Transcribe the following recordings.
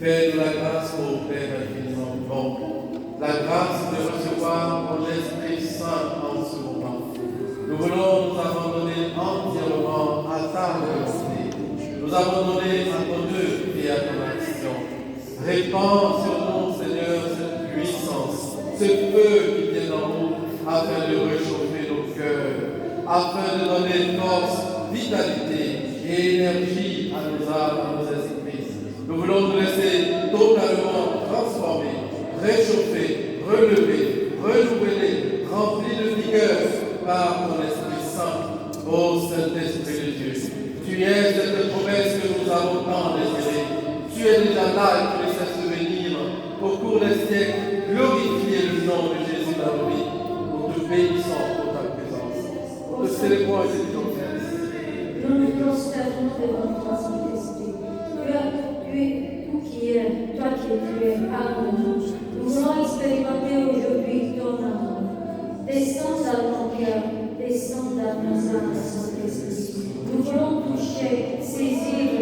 Fais-nous la grâce, ô Père infiniment bon, la grâce de recevoir ton Esprit Saint en ce moment. Nous voulons nous abandonner entièrement à ta volonté. Nous nous abandonner à ton œuvre et à ton action. Répands sur nous, Seigneur, cette puissance, ce feu qui vient en nous, afin de réchauffer nos cœurs, afin de donner force, vitalité et énergie à nos âmes, à nos esprits. Nous voulons nous laisser totalement transformer, réchauffer, relever, renouveler, remplis de vigueur par ton Esprit Saint, ô Saint-Esprit de Dieu. Tu es cette promesse que nous avons tant désirée. Tu es déjà là et tu ne cesses de venir au cours des siècles, glorifier le nom de Jésus dans nos vies. Nous te bénissons pour ta présence. Nous te célébrons et te disons merci. Nous nous prosternons devant toi, Saint-Esprit. Tu es tout qui est, toi qui es amour. Nous voulons expérimenter aujourd'hui ton amour. Descends dans mon cœur, descends dans nos âmes, Saint-Esprit. Nous voulons toucher, saisir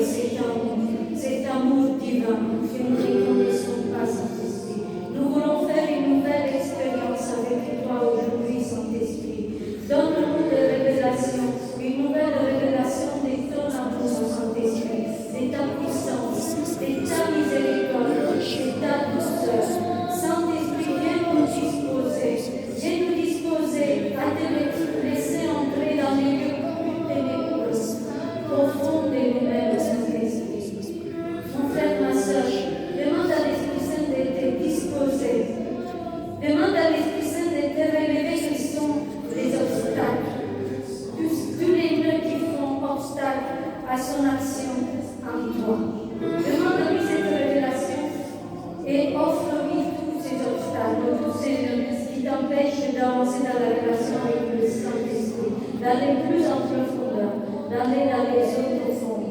cet amour divin que nous ne connaissons pas, Saint-Esprit. Nous voulons faire une nouvelle expérience avec toi aujourd'hui, Saint-Esprit. Donne-nous des révélations, une nouvelle révélation de ton amour, Saint-Esprit, de ta puissance, de ta miséricorde, de ta douceur. Saint-Esprit, viens nous disposer à te laisser entrer dans les lieux plus ténébreux, profonds de nous-mêmes, Saint-Esprit. Mon frère, ma soeur, demande à l'Esprit Saint de te disposer. Demande à l'Esprit Saint de te révéler quels sont les obstacles. Tous les nœuds qui font obstacle à son action en toi. Demande-lui cette révélation et offre-lui tous ces obstacles, tous ces nœuds qui t'empêchent d'avancer dans la relation avec le Saint-Esprit, d'aller plus en profondeur, d'aller dans les eaux profondes.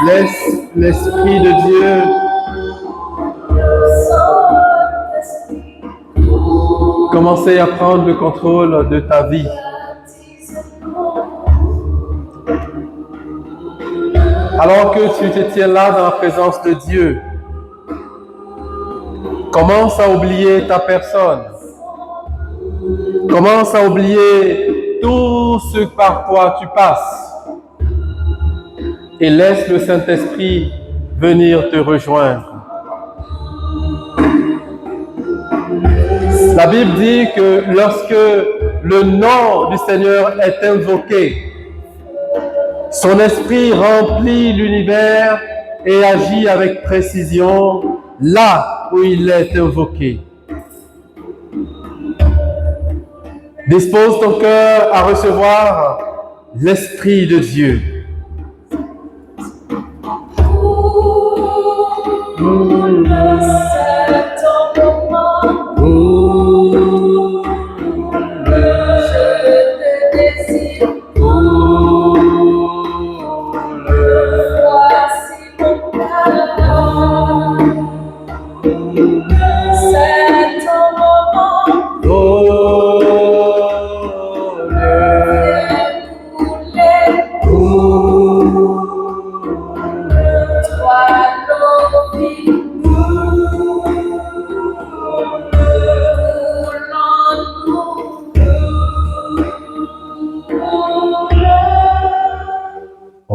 Laisse l'Esprit de Dieu commencer à prendre le contrôle de ta vie. Alors que tu te tiens là dans la présence de Dieu, commence à oublier ta personne. Commence à oublier tout ce par quoi tu passes. Et laisse le Saint-Esprit venir te rejoindre. La Bible dit que lorsque le nom du Seigneur est invoqué, son esprit remplit l'univers et agit avec précision là où il est invoqué. Dispose ton cœur à recevoir l'Esprit de Dieu.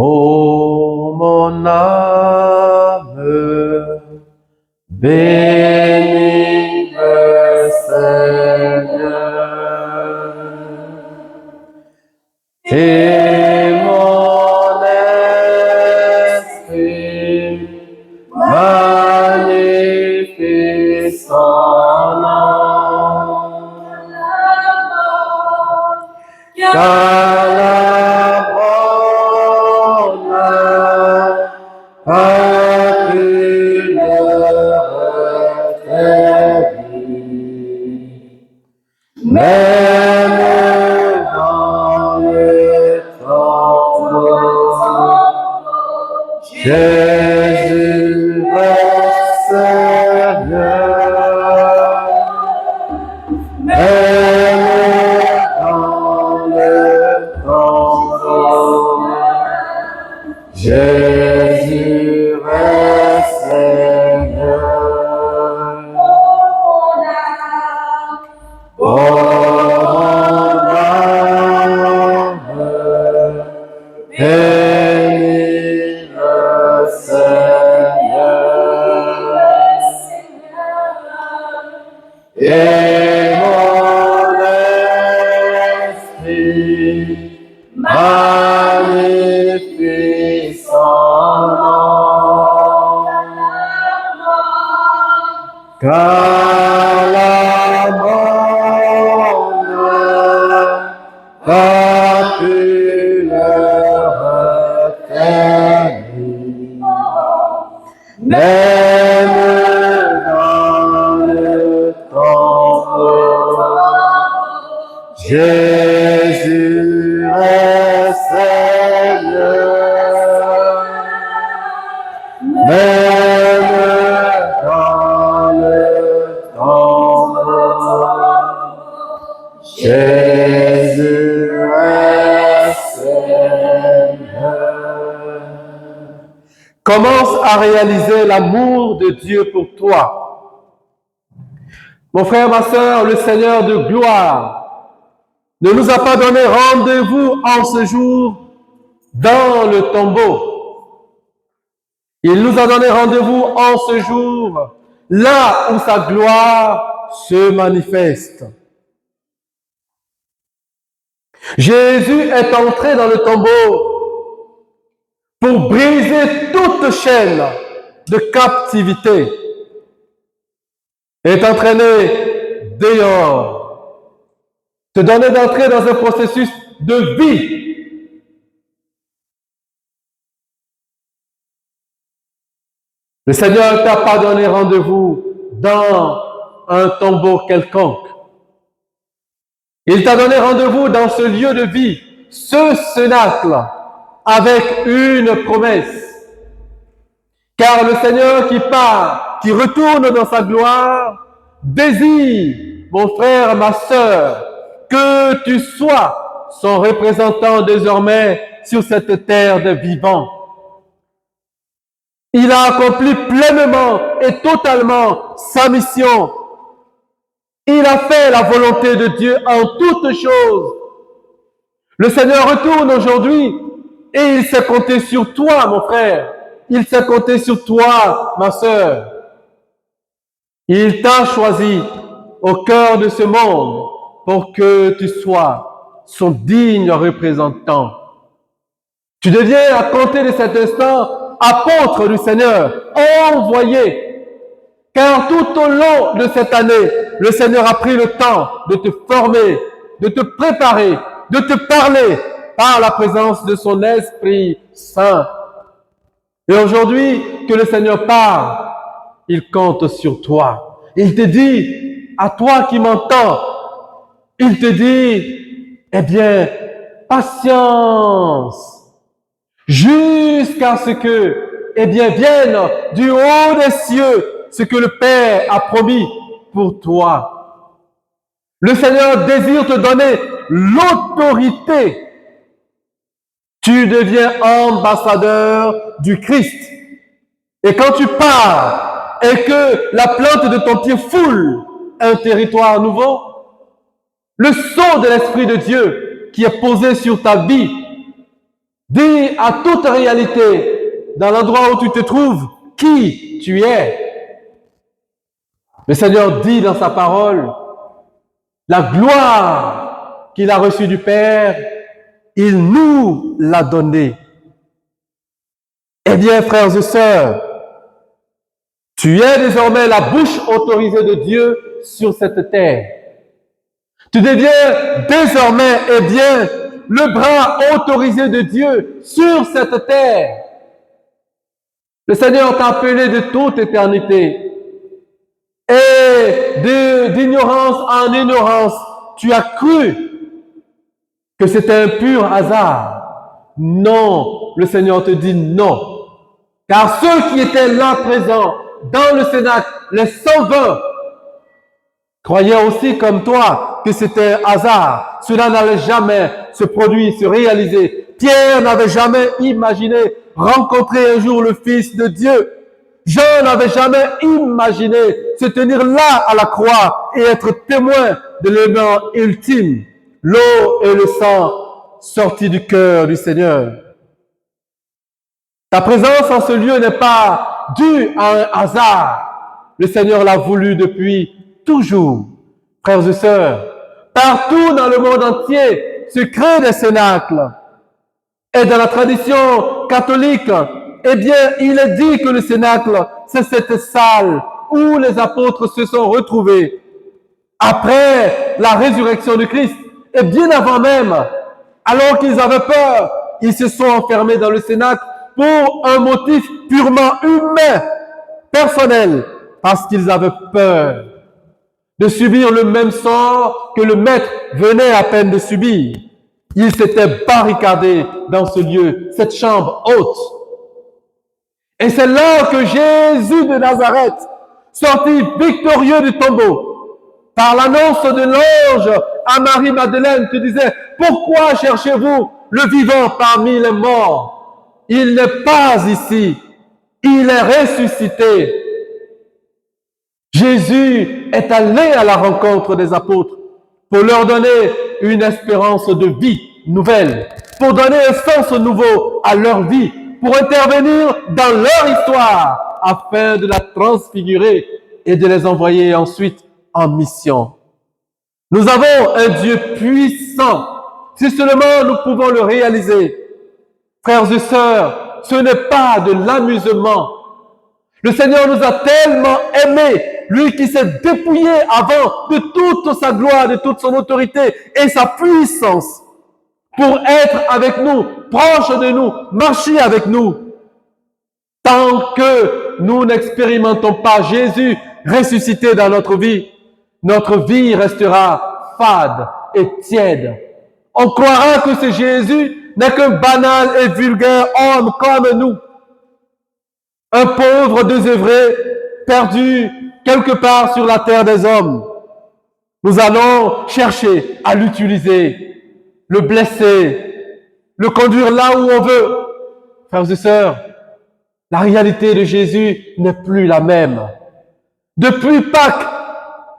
Oh mon âme, bénis le Seigneur, et mon esprit magnifie son nom, car la bonne a pu le retenir, même dans le tombeau, Jésus reste Seigneur, même dans le tombeau, Jésus reste Seigneur. Oh, mon âme, bénis le Seigneur, et mon esprit magnifie son nom, car la bonne a pu le retenir, même dans le tombeau, Jésus reste Seigneur, même dans le tombeau, Jésus reste Seigneur. Commence à réaliser l'amour de Dieu pour toi. Mon frère, ma sœur, le Seigneur de gloire ne nous a pas donné rendez-vous en ce jour dans le tombeau. Il nous a donné rendez-vous en ce jour là où sa gloire se manifeste. Jésus est entré dans le tombeau pour briser toute chaîne de captivité. Il est entraîné dehors, te donner d'entrer dans un processus de vie. Le Seigneur ne t'a pas donné rendez-vous dans un tombeau quelconque. Il t'a donné rendez-vous dans ce lieu de vie, ce cénacle, avec une promesse. Car le Seigneur qui part, qui retourne dans sa gloire, désire mon frère, ma sœur, que tu sois son représentant désormais sur cette terre de vivants. Il a accompli pleinement et totalement sa mission. Il a fait la volonté de Dieu en toutes choses. Le Seigneur retourne aujourd'hui et il s'est compté sur toi, mon frère. Il s'est compté sur toi, ma sœur. Il t'a choisi au cœur de ce monde pour que tu sois son digne représentant. Tu deviens, à compter de cet instant, apôtre du Seigneur, envoyé. Car tout au long de cette année, le Seigneur a pris le temps de te former, de te préparer, de te parler par la présence de son Esprit Saint. Et aujourd'hui, que le Seigneur parle, il compte sur toi. Il te dit, à toi qui m'entends, il te dit, eh bien, patience, jusqu'à ce que, eh bien, vienne du haut des cieux ce que le Père a promis pour toi. Le Seigneur désire te donner l'autorité. Tu deviens ambassadeur du Christ. Et quand tu pars et que la plante de ton pied foule un territoire nouveau, le sceau de l'Esprit de Dieu qui est posé sur ta vie dit à toute réalité, dans l'endroit où tu te trouves, qui tu es. Le Seigneur dit dans sa parole, la gloire qu'il a reçue du Père, il nous l'a donnée. Eh bien, frères et sœurs, tu es désormais la bouche autorisée de Dieu sur cette terre. Tu deviens désormais, eh bien, le bras autorisé de Dieu sur cette terre. Le Seigneur t'a appelé de toute éternité. Et d'ignorance en ignorance, tu as cru que c'était un pur hasard. Non, le Seigneur te dit non. Car ceux qui étaient là présents dans le Cénacle, les 120, croyaient aussi comme toi que c'était un hasard. Cela n'allait jamais se produire, se réaliser. Pierre n'avait jamais imaginé rencontrer un jour le Fils de Dieu. Jean n'avait jamais imaginé se tenir là à la croix et être témoin de l'événement ultime, l'eau et le sang sortis du cœur du Seigneur. Ta présence en ce lieu n'est pas due à un hasard. Le Seigneur l'a voulu depuis toujours. Frères et sœurs, partout dans le monde entier se créent des cénacles. Et dans la tradition catholique, eh bien, il est dit que le cénacle, c'est cette salle où les apôtres se sont retrouvés après la résurrection de Christ. Et bien avant même, alors qu'ils avaient peur, ils se sont enfermés dans le cénacle pour un motif purement humain, personnel, parce qu'ils avaient peur de subir le même sort que le maître venait à peine de subir. Ils s'étaient barricadés dans ce lieu, cette chambre haute. Et c'est là que Jésus de Nazareth, sorti victorieux du tombeau, par l'annonce de l'ange à Marie-Madeleine, qui disait, « Pourquoi cherchez-vous le vivant parmi les morts? Il n'est pas ici, il est ressuscité. » Jésus est allé à la rencontre des apôtres pour leur donner une espérance de vie nouvelle, pour donner un sens nouveau à leur vie, pour intervenir dans leur histoire afin de la transfigurer et de les envoyer ensuite en mission. Nous avons un Dieu puissant, si seulement nous pouvons le réaliser. Frères et sœurs, ce n'est pas de l'amusement. Le Seigneur nous a tellement aimés, lui qui s'est dépouillé avant de toute sa gloire, de toute son autorité et sa puissance, pour être avec nous, proche de nous, marcher avec nous. Tant que nous n'expérimentons pas Jésus ressuscité dans notre vie restera fade et tiède. On croira que ce Jésus n'est qu'un banal et vulgaire homme comme nous. Un pauvre désœuvré perdu quelque part sur la terre des hommes. Nous allons chercher à l'utiliser, le blesser, le conduire là où on veut. Frères et sœurs, la réalité de Jésus n'est plus la même. Depuis Pâques,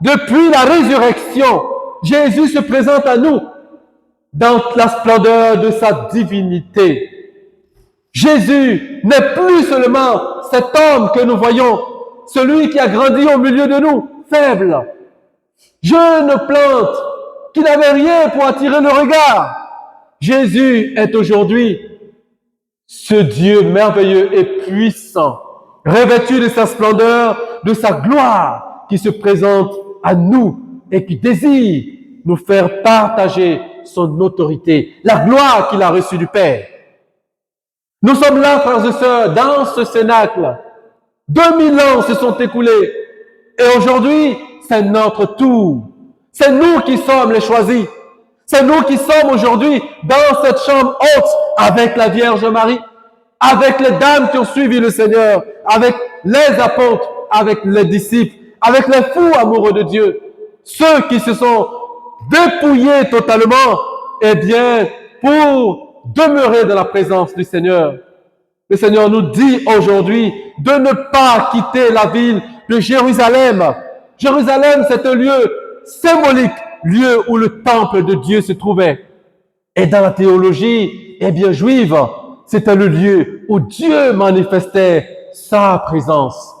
depuis la résurrection, Jésus se présente à nous dans la splendeur de sa divinité. Jésus n'est plus seulement cet homme que nous voyons, celui qui a grandi au milieu de nous, faible, jeune plante, qui n'avait rien pour attirer le regard. Jésus est aujourd'hui ce Dieu merveilleux et puissant, revêtu de sa splendeur, de sa gloire, qui se présente à nous et qui désire nous faire partager son autorité, la gloire qu'il a reçue du Père. Nous sommes là, frères et sœurs, dans ce cénacle. 2000 ans se sont écoulés. Et aujourd'hui, c'est notre tour. C'est nous qui sommes les choisis. C'est nous qui sommes aujourd'hui dans cette chambre haute avec la Vierge Marie, avec les dames qui ont suivi le Seigneur, avec les apôtres, avec les disciples, avec les fous amoureux de Dieu. Ceux qui se sont dépouillés totalement, eh bien, pour demeurer dans la présence du Seigneur. Le Seigneur nous dit aujourd'hui de ne pas quitter la ville de Jérusalem. Jérusalem, c'est un lieu symbolique, lieu où le temple de Dieu se trouvait. Et dans la théologie, eh bien, juive, c'était le lieu où Dieu manifestait sa présence.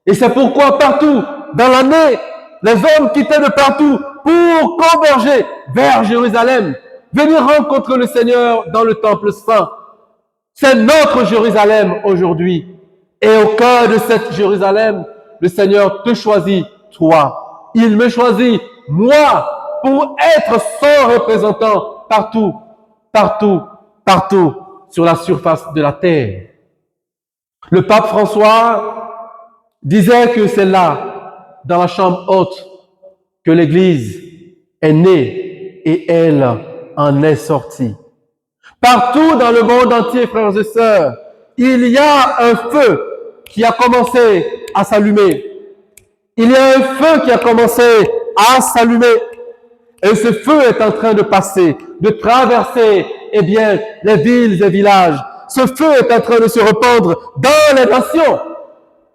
Et c'est pourquoi partout, dans l'année, les hommes quittaient de partout pour converger vers Jérusalem, venir rencontrer le Seigneur dans le temple saint. C'est notre Jérusalem aujourd'hui. Et au cœur de cette Jérusalem, le Seigneur te choisit, toi. Il me choisit, moi, pour être son représentant partout, partout, partout sur la surface de la terre. Le pape François disait que c'est là, dans la chambre haute, que l'Église est née et elle en est sortie. Partout dans le monde entier, frères et sœurs, il y a un feu qui a commencé à s'allumer. Il y a un feu qui a commencé à s'allumer. Et ce feu est en train de passer, de traverser, eh bien, les villes et villages. Ce feu est en train de se répandre dans les nations.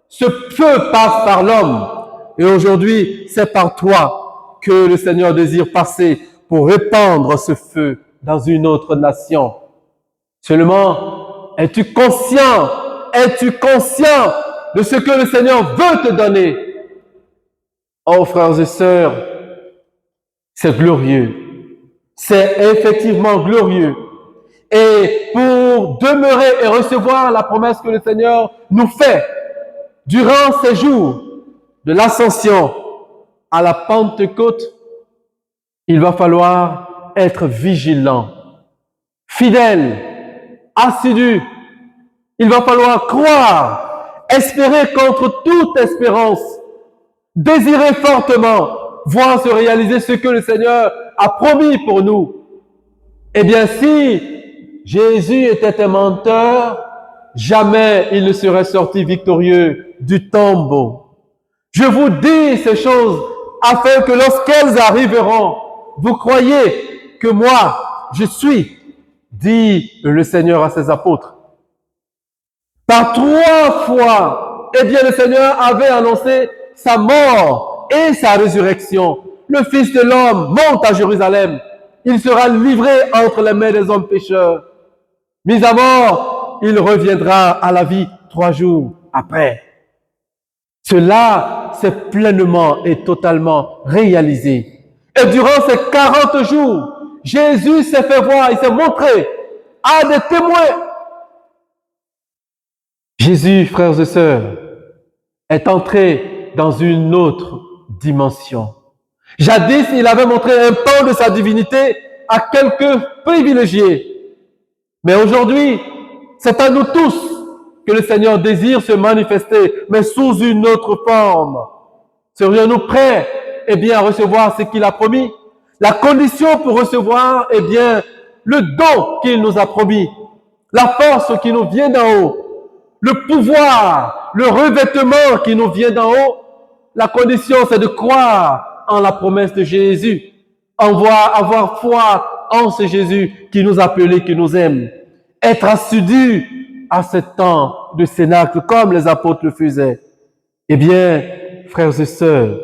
Ce feu passe par l'homme. Et aujourd'hui, c'est par toi que le Seigneur désire passer pour répandre ce feu dans une autre nation. Seulement, es-tu conscient de ce que le Seigneur veut te donner? Oh, frères et sœurs, c'est glorieux. C'est effectivement glorieux. Et pour demeurer et recevoir la promesse que le Seigneur nous fait durant ces jours de l'ascension à la Pentecôte, il va falloir être vigilant, fidèle, assidu. Il va falloir croire, espérer contre toute espérance, désirer fortement, voir se réaliser ce que le Seigneur a promis pour nous. Eh bien, si Jésus était un menteur, jamais il ne serait sorti victorieux du tombeau. Je vous dis ces choses afin que lorsqu'elles arriveront, vous croyez que moi, je suis, dit le Seigneur à ses apôtres. Par 3 fois, eh bien, le Seigneur avait annoncé sa mort et sa résurrection. Le Fils de l'homme monte à Jérusalem. Il sera livré entre les mains des hommes pécheurs. Mis à mort, il reviendra à la vie 3 jours après. Cela s'est pleinement et totalement réalisé. Et durant ces 40 jours, Jésus s'est fait voir, il s'est montré à des témoins. Jésus, frères et sœurs, est entré dans une autre dimension. Jadis, il avait montré un pan de sa divinité à quelques privilégiés. Mais aujourd'hui, c'est à nous tous que le Seigneur désire se manifester, mais sous une autre forme. Serions-nous prêts, eh bien, à recevoir ce qu'il a promis? La condition pour recevoir, eh bien, le don qu'il nous a promis, la force qui nous vient d'en haut, le pouvoir, le revêtement qui nous vient d'en haut, la condition, c'est de croire en la promesse de Jésus. Avoir foi en ce Jésus qui nous appelle, qui nous aime. Être assidu à ce temps de cénacle comme les apôtres le faisaient. Eh bien, frères et sœurs,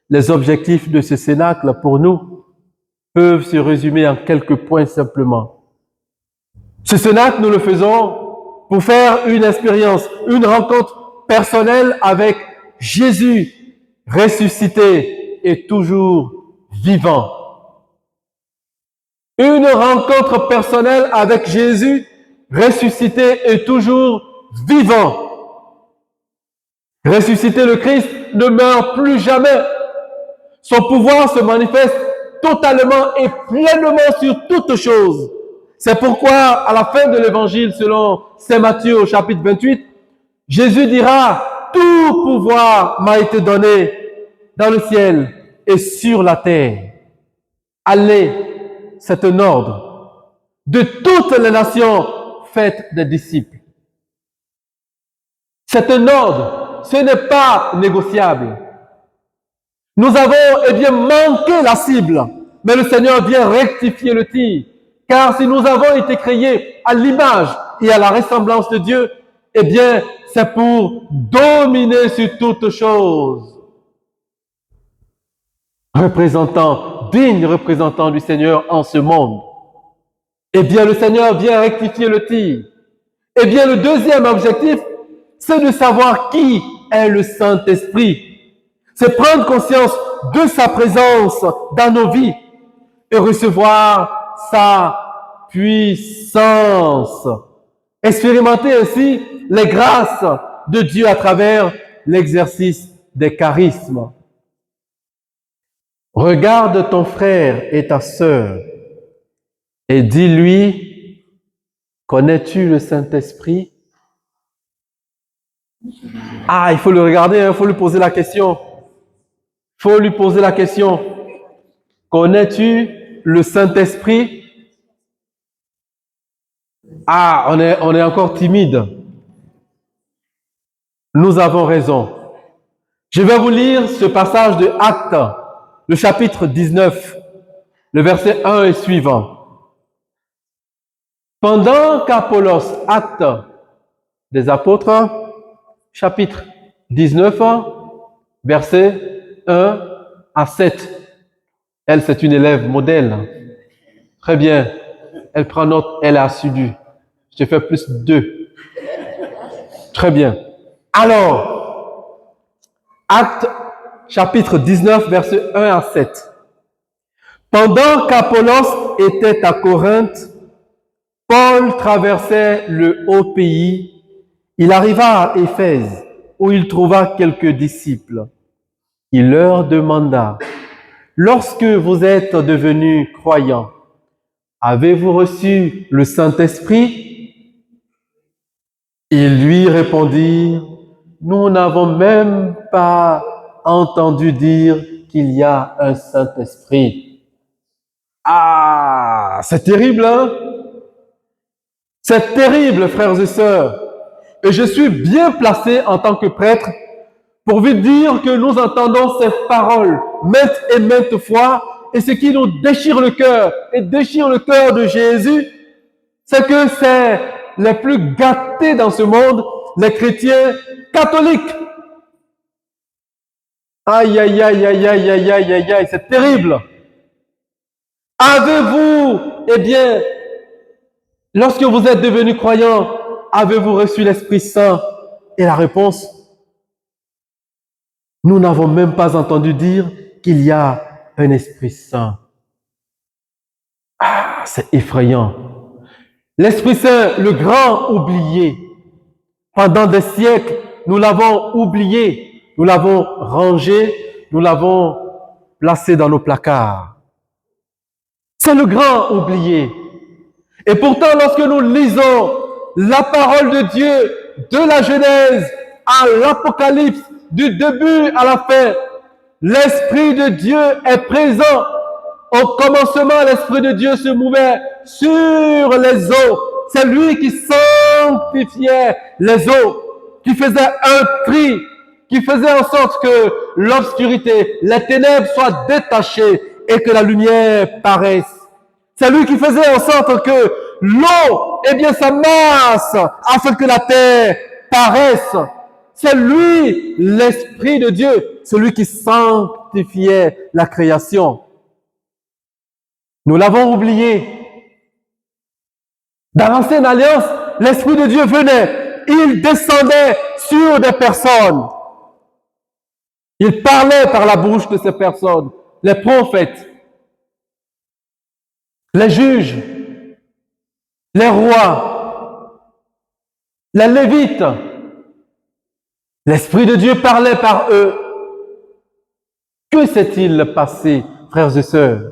les objectifs de ce cénacle pour nous peuvent se résumer en quelques points simplement. Ce cénacle, nous le faisons pour faire une expérience, une rencontre personnelle avec Jésus ressuscité et toujours vivant. Une rencontre personnelle avec Jésus ressuscité et toujours vivant. Ressuscité, le Christ ne meurt plus jamais. Son pouvoir se manifeste totalement et pleinement sur toutes choses. C'est pourquoi, à la fin de l'évangile, selon Saint Matthieu au chapitre 28, Jésus dira, tout pouvoir m'a été donné dans le ciel et sur la terre. Allez, c'est un ordre. De toutes les nations, faites des disciples. C'est un ordre. Ce n'est pas négociable. Nous avons, manqué la cible. Mais le Seigneur vient rectifier le tir. Car si nous avons été créés à l'image et à la ressemblance de Dieu, c'est pour dominer sur toutes choses. Digne représentant du Seigneur en ce monde. Le Seigneur vient rectifier le tir. Le deuxième objectif, c'est de savoir qui est le Saint-Esprit. C'est prendre conscience de sa présence dans nos vies et recevoir sa puissance. Expérimenter ainsi les grâces de Dieu à travers l'exercice des charismes. Regarde ton frère et ta sœur et dis-lui, connais-tu le Saint-Esprit? Il faut le regarder, il faut lui poser la question. Connais-tu le Saint-Esprit? On est encore timide. Nous avons raison. Je vais vous lire ce passage de Actes, le chapitre 19, le verset 1 et suivant. Pendant qu'Apollos, Actes des Apôtres, chapitre 19, verset 1 à 7. Elle, c'est une élève modèle. Très bien. Elle prend note, elle est assidue. Je fais plus 2. Très bien. Alors, Actes, chapitre 19, verset 1 à 7. Pendant qu'Apollos était à Corinthe, Paul traversait le haut pays. Il arriva à Éphèse, où il trouva quelques disciples. Il leur demanda, « Lorsque vous êtes devenus croyants, avez-vous reçu le Saint-Esprit » Ils lui répondirent, « Nous n'avons même pas entendu dire qu'il y a un Saint-Esprit. » C'est terrible, hein? C'est terrible, frères et sœurs. Et je suis bien placé en tant que prêtre pour vous dire que nous entendons ces paroles maintes et maintes fois, et ce qui nous déchire le cœur et déchire le cœur de Jésus, c'est que c'est les plus gâtés dans ce monde, les chrétiens catholiques. Aïe, aïe, aïe, aïe, aïe, aïe, aïe, aïe, aïe, c'est terrible. Avez-vous, lorsque vous êtes devenus croyants, avez-vous reçu l'Esprit Saint? Et la réponse, nous n'avons même pas entendu dire qu'il y a un Esprit Saint. C'est effrayant. L'Esprit Saint, le grand oublié. Pendant des siècles, nous l'avons oublié, nous l'avons rangé, nous l'avons placé dans nos placards. C'est le grand oublié. Et pourtant, lorsque nous lisons la parole de Dieu, de la Genèse à l'Apocalypse, du début à la fin, l'Esprit de Dieu est présent. Au commencement, l'Esprit de Dieu se mouvait sur les eaux. C'est lui qui sanctifiait les eaux, qui faisait un tri, qui faisait en sorte que l'obscurité, les ténèbres soient détachées et que la lumière paraisse. C'est lui qui faisait en sorte que l'eau, eh bien, s'amasse afin que la terre paraisse. C'est lui, l'Esprit de Dieu, celui qui sanctifiait la création. Nous l'avons oublié. Dans l'Ancienne Alliance, l'Esprit de Dieu venait, il descendait sur des personnes. Il parlait par la bouche de ces personnes, les prophètes, les juges, les rois, les lévites. L'Esprit de Dieu parlait par eux. Que s'est-il passé, frères et sœurs,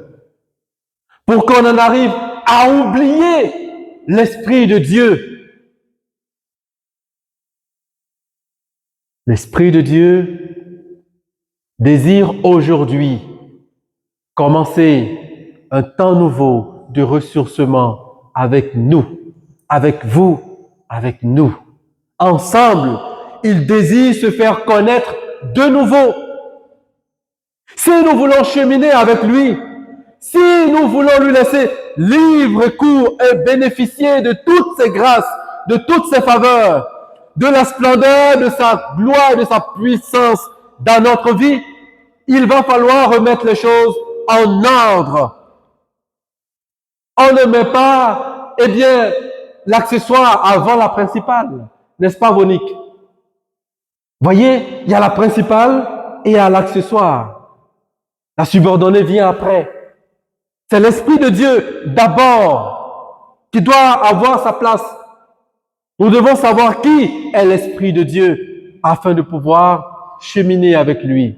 pour qu'on en arrive à oublier l'Esprit de Dieu? L'Esprit de Dieu désire aujourd'hui commencer un temps nouveau de ressourcement avec nous, avec vous, avec nous. Ensemble, il désire se faire connaître de nouveau. Si nous voulons cheminer avec lui, si nous voulons lui laisser libre cours et bénéficier de toutes ses grâces, de toutes ses faveurs, de la splendeur de sa gloire et de sa puissance dans notre vie, il va falloir remettre les choses en ordre. On ne met pas, eh bien, l'accessoire avant la principale. N'est-ce pas, Vonique? Voyez, il y a la principale et il y a l'accessoire. La subordonnée vient après. C'est l'Esprit de Dieu d'abord qui doit avoir sa place. Nous devons savoir qui est l'Esprit de Dieu afin de pouvoir cheminer avec lui.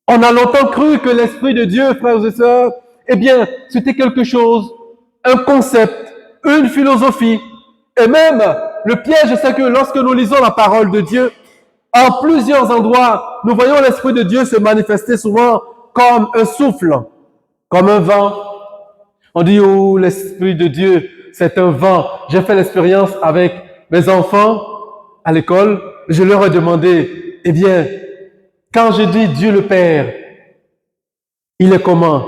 On a longtemps cru que l'Esprit de Dieu, frères et sœurs, eh bien, c'était quelque chose, un concept, une philosophie. Et même, le piège, c'est que lorsque nous lisons la parole de Dieu, en plusieurs endroits, nous voyons l'Esprit de Dieu se manifester souvent comme un souffle, comme un vent. On dit, oh, l'Esprit de Dieu, c'est un vent. J'ai fait l'expérience avec mes enfants à l'école. Je leur ai demandé, eh bien, quand je dis Dieu le Père, il est comment?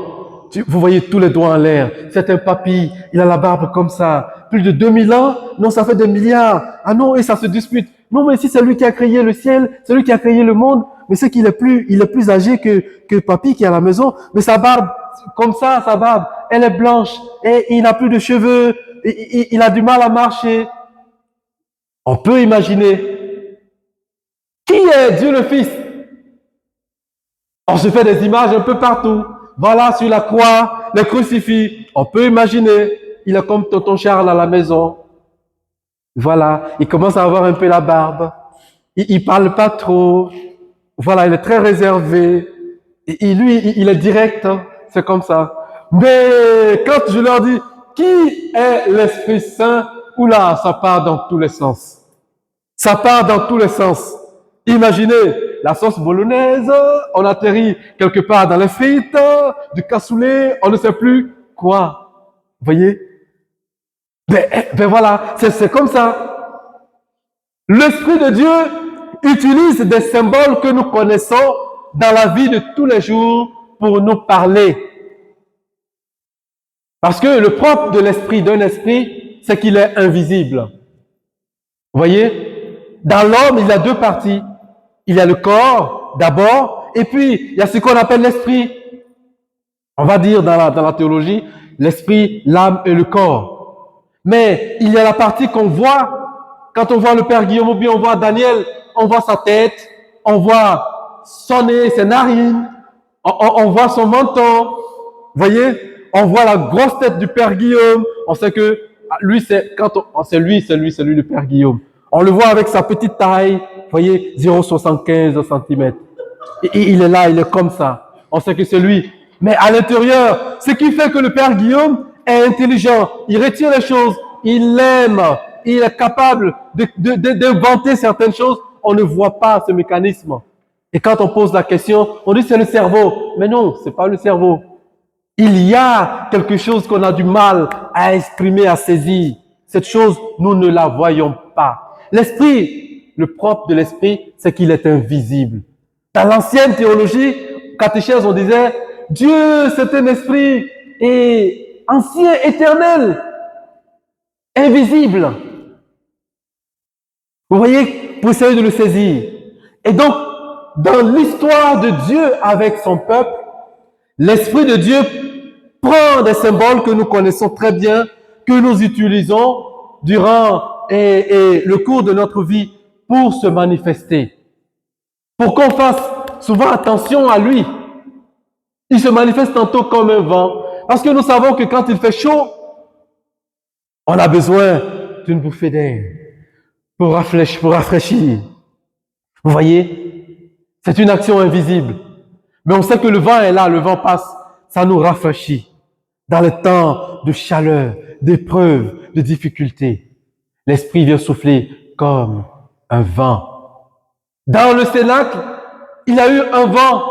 Vous voyez tous les doigts en l'air. C'est un papy, il a la barbe comme ça. Plus de 2000 ans? Non, ça fait des milliards. Ah non, et ça se dispute. Non, mais si c'est lui qui a créé le ciel, c'est lui qui a créé le monde, mais c'est qu'il est plus âgé que papy qui est à la maison. Mais sa barbe, comme ça, sa barbe, elle est blanche et il n'a plus de cheveux, il a du mal à marcher. On peut imaginer. Qui est Dieu le Fils? On se fait des images un peu partout. Voilà, sur la croix, le crucifix. On peut imaginer. Il est comme tonton Charles à la maison. Voilà, il commence à avoir un peu la barbe. Il parle pas trop. Voilà, il est très réservé. Et lui, il est direct. Hein. C'est comme ça. Mais quand je leur dis, qui est l'Esprit Saint? Oula, ça part dans tous les sens. Ça part dans tous les sens. Imaginez la sauce bolognaise, on atterrit quelque part dans les frites, du cassoulet, on ne sait plus quoi. Vous voyez? Ben voilà, c'est comme ça. L'Esprit de Dieu utilise des symboles que nous connaissons dans la vie de tous les jours pour nous parler. Parce que le propre de l'esprit, d'un esprit, c'est qu'il est invisible. Vous voyez? Dans l'homme, il y a deux parties. Il y a le corps, d'abord, et puis il y a ce qu'on appelle l'esprit. On va dire dans la théologie, l'esprit, l'âme et le corps. Mais il y a la partie qu'on voit. Quand on voit le Père Guillaume ou bien on voit Daniel, on voit sa tête, on voit son nez, ses narines, on voit son menton. Vous voyez? On voit la grosse tête du Père Guillaume. On sait que lui, c'est lui le Père Guillaume. On le voit avec sa petite taille, vous voyez, 0,75 cm. Et il est là, il est comme ça. On sait que c'est lui. Mais à l'intérieur, ce qui fait que le Père Guillaume est intelligent, il retient les choses, il aime, il est capable d'inventer certaines choses. On ne voit pas ce mécanisme. Et quand on pose la question, on dit c'est le cerveau. Mais non, c'est pas le cerveau. Il y a quelque chose qu'on a du mal à exprimer, à saisir. Cette chose, nous ne la voyons pas. L'esprit, le propre de l'esprit, c'est qu'il est invisible. Dans l'ancienne théologie, catéchèse, on disait, Dieu, c'est un esprit et ancien, éternel, invisible. Vous voyez, pour essayer de le saisir. Et donc, dans l'histoire de Dieu avec son peuple, l'Esprit de Dieu prend des symboles que nous connaissons très bien, que nous utilisons durant et le cours de notre vie pour se manifester. Pour qu'on fasse souvent attention à lui. Il se manifeste tantôt comme un vent. Parce que nous savons que quand il fait chaud, on a besoin d'une bouffée d'air pour rafraîchir. Vous voyez, c'est une action invisible. Mais on sait que le vent est là, le vent passe, ça nous rafraîchit. Dans les temps de chaleur, d'épreuves, de difficultés, l'Esprit vient souffler comme un vent. Dans le Cénacle, il y a eu un vent.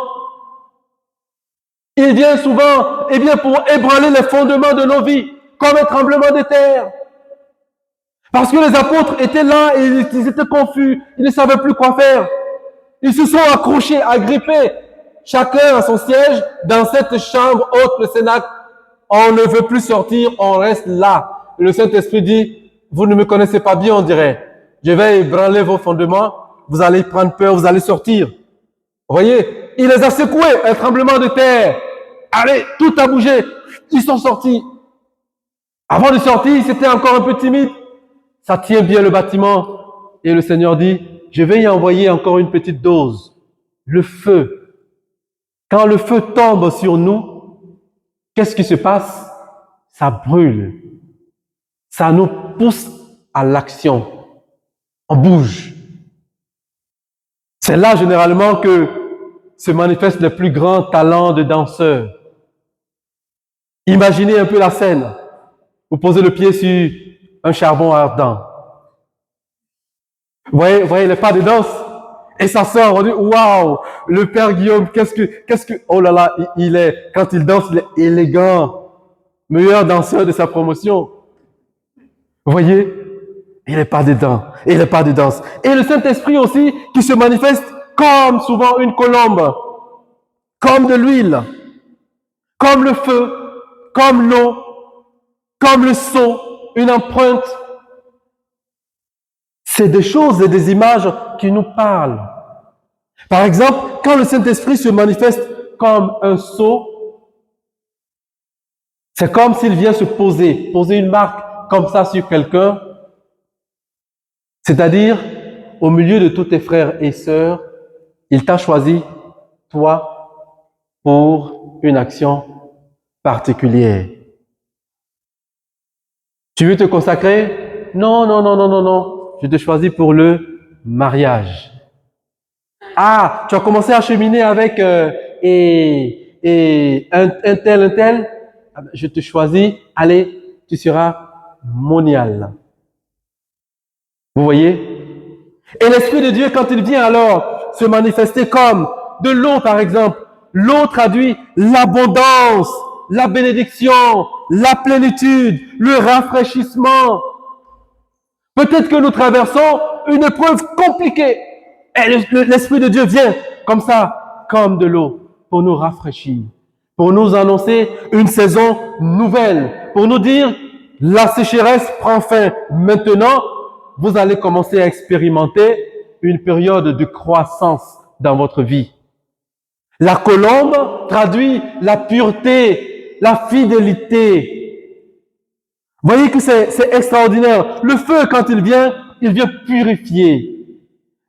Il vient souvent, pour ébranler les fondements de nos vies, comme un tremblement de terre. Parce que les apôtres étaient là et ils étaient confus, ils ne savaient plus quoi faire. Ils se sont accrochés, agrippés, chacun à son siège dans cette chambre haute, le Cénacle. On ne veut plus sortir, on reste là. Le Saint-Esprit dit, vous ne me connaissez pas bien, on dirait. Je vais ébranler vos fondements, vous allez prendre peur, vous allez sortir. Vous voyez, il les a secoués, un tremblement de terre. Allez, tout a bougé. Ils sont sortis. Avant de sortir, c'était encore un peu timide. Ça tient bien le bâtiment. Et le Seigneur dit, je vais y envoyer encore une petite dose. Le feu. Quand le feu tombe sur nous, qu'est-ce qui se passe? Ça brûle. Ça nous pousse à l'action. On bouge. C'est là généralement que se manifestent les plus grands talents de danseurs. Imaginez un peu la scène. Vous posez le pied sur un charbon ardent. Vous voyez les pas de danse? Et ça sort, on dit, waouh, le Père Guillaume, oh là là, quand il danse, il est élégant. Meilleur danseur de sa promotion. Vous voyez? Il n'est pas dedans. Il n'est pas de danse. Et le Saint-Esprit aussi, qui se manifeste comme souvent une colombe, comme de l'huile, comme le feu, comme l'eau, comme le son, une empreinte. C'est des choses et des images qui nous parlent. Par exemple, quand le Saint-Esprit se manifeste comme un sceau, c'est comme s'il vient se poser une marque comme ça sur quelqu'un. C'est-à-dire, au milieu de tous tes frères et sœurs, il t'a choisi, toi, pour une action particulière. Tu veux te consacrer? Non. Je te choisis pour le mariage. Ah, tu as commencé à cheminer avec un tel. Je te choisis. Allez, tu seras monial. Vous voyez? Et l'Esprit de Dieu, quand il vient alors se manifester comme de l'eau, par exemple, l'eau traduit l'abondance, la bénédiction, la plénitude, le rafraîchissement. Peut-être que nous traversons une épreuve compliquée. Et l'Esprit de Dieu vient comme ça, comme de l'eau, pour nous rafraîchir, pour nous annoncer une saison nouvelle, pour nous dire, la sécheresse prend fin maintenant, vous allez commencer à expérimenter une période de croissance dans votre vie. La colombe traduit la pureté, la fidélité. Vous voyez que c'est extraordinaire. Le feu, quand il vient purifier.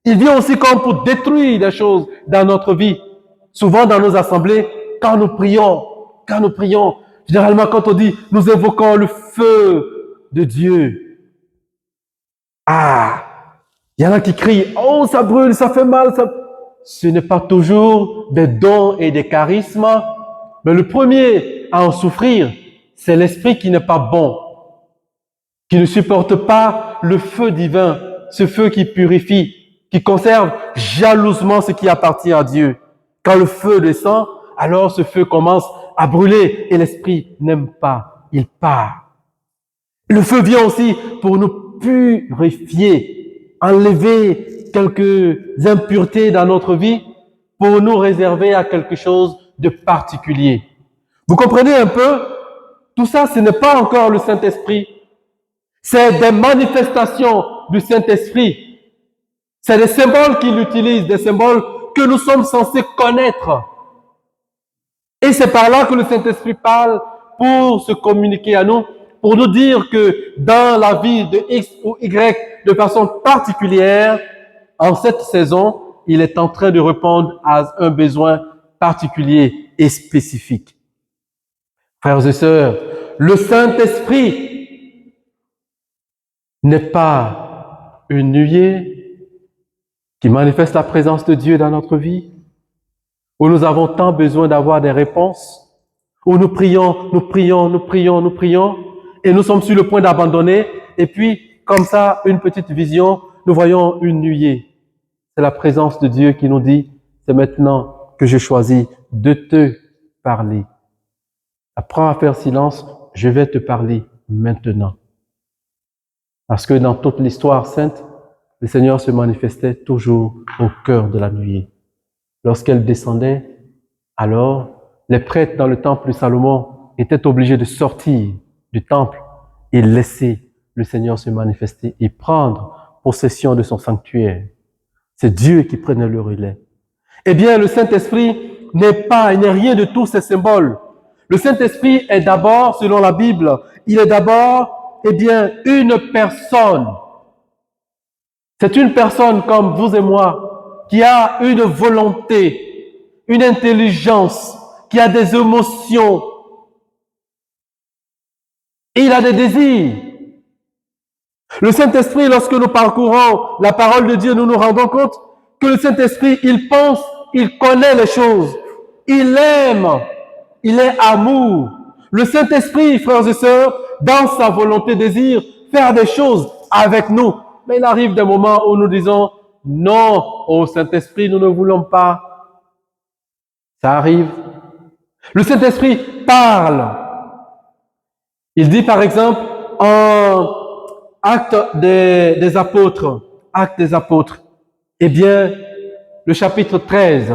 Il vient aussi comme pour détruire des choses dans notre vie. Souvent dans nos assemblées, quand nous prions, généralement quand on dit, nous évoquons le feu de Dieu. Ah, il y en a qui crient, oh ça brûle, ça fait mal. Ce n'est pas toujours des dons et des charismes, mais le premier à en souffrir, c'est l'esprit qui n'est pas bon, qui ne supporte pas le feu divin, ce feu qui purifie, qui conserve jalousement ce qui appartient à Dieu. Quand le feu descend, alors ce feu commence à brûler et l'esprit n'aime pas, il part. Le feu vient aussi pour nous purifier, enlever quelques impuretés dans notre vie pour nous réserver à quelque chose de particulier. Vous comprenez un peu? Tout ça, ce n'est pas encore le Saint-Esprit. C'est des manifestations du Saint-Esprit. C'est des symboles qu'il utilise, des symboles que nous sommes censés connaître. Et c'est par là que le Saint-Esprit parle pour se communiquer à nous, pour nous dire que dans la vie de X ou Y, de façon particulière, en cette saison, il est en train de répondre à un besoin particulier et spécifique. Frères et sœurs, le Saint-Esprit n'est pas une nuée qui manifeste la présence de Dieu dans notre vie, où nous avons tant besoin d'avoir des réponses, où nous prions, et nous sommes sur le point d'abandonner, et puis, comme ça, une petite vision, nous voyons une nuée. C'est la présence de Dieu qui nous dit, c'est maintenant que je choisis de te parler. Apprends à faire silence, je vais te parler maintenant. Parce que dans toute l'histoire sainte, le Seigneur se manifestait toujours au cœur de la nuée. Lorsqu'elle descendait, alors les prêtres dans le temple de Salomon étaient obligés de sortir du temple et laisser le Seigneur se manifester et prendre possession de son sanctuaire. C'est Dieu qui prenait le relais. Eh bien, le Saint-Esprit n'est rien de tous ces symboles. Le Saint-Esprit est d'abord, selon la Bible, il est d'abord, une personne. C'est une personne comme vous et moi, qui a une volonté, une intelligence, qui a des émotions. Et il a des désirs. Le Saint-Esprit, lorsque nous parcourons la parole de Dieu, nous nous rendons compte que le Saint-Esprit, il pense, il connaît les choses. Il aime, il est amour. Le Saint-Esprit, frères et sœurs, dans sa volonté, désire faire des choses avec nous. Mais il arrive des moments où nous disons, non, au Saint-Esprit, nous ne voulons pas. Ça arrive. Le Saint-Esprit parle. Il dit par exemple en Actes des Apôtres, le chapitre 13,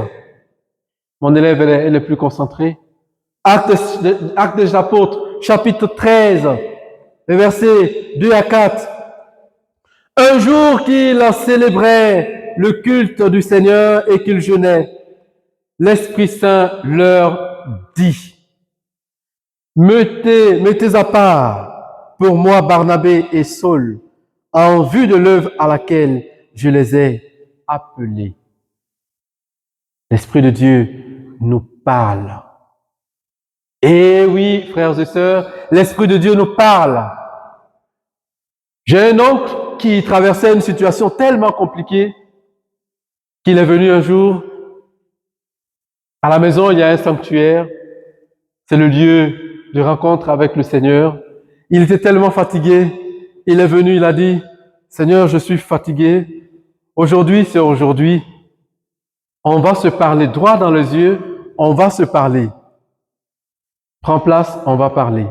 mon élève elle est plus concentrée. Actes des Apôtres, chapitre 13, les versets 2 à 4. Un jour qu'ils célébraient le culte du Seigneur et qu'ils jeûnaient, l'Esprit Saint leur dit, mettez à part pour moi Barnabé et Saul, en vue de l'œuvre à laquelle je les ai appelés. L'Esprit de Dieu nous parle. Et oui, frères et sœurs, l'Esprit de Dieu nous parle. J'ai un oncle qui traversait une situation tellement compliquée qu'il est venu un jour. À la maison, il y a un sanctuaire. C'est le lieu de rencontre avec le Seigneur. Il était tellement fatigué. Il est venu, il a dit, Seigneur, je suis fatigué. Aujourd'hui, c'est aujourd'hui. On va se parler droit dans les yeux. On va se parler. Prends place, on va parler.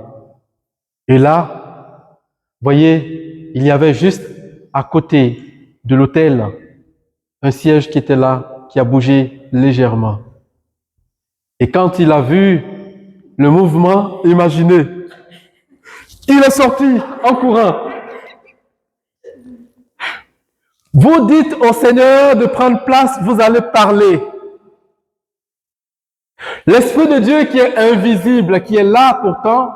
Et là, voyez, il y avait juste à côté de l'autel un siège qui était là, qui a bougé légèrement. Et quand il a vu le mouvement, imaginez, il est sorti en courant. Vous dites au Seigneur de prendre place, vous allez parler. L'Esprit de Dieu qui est invisible, qui est là pourtant,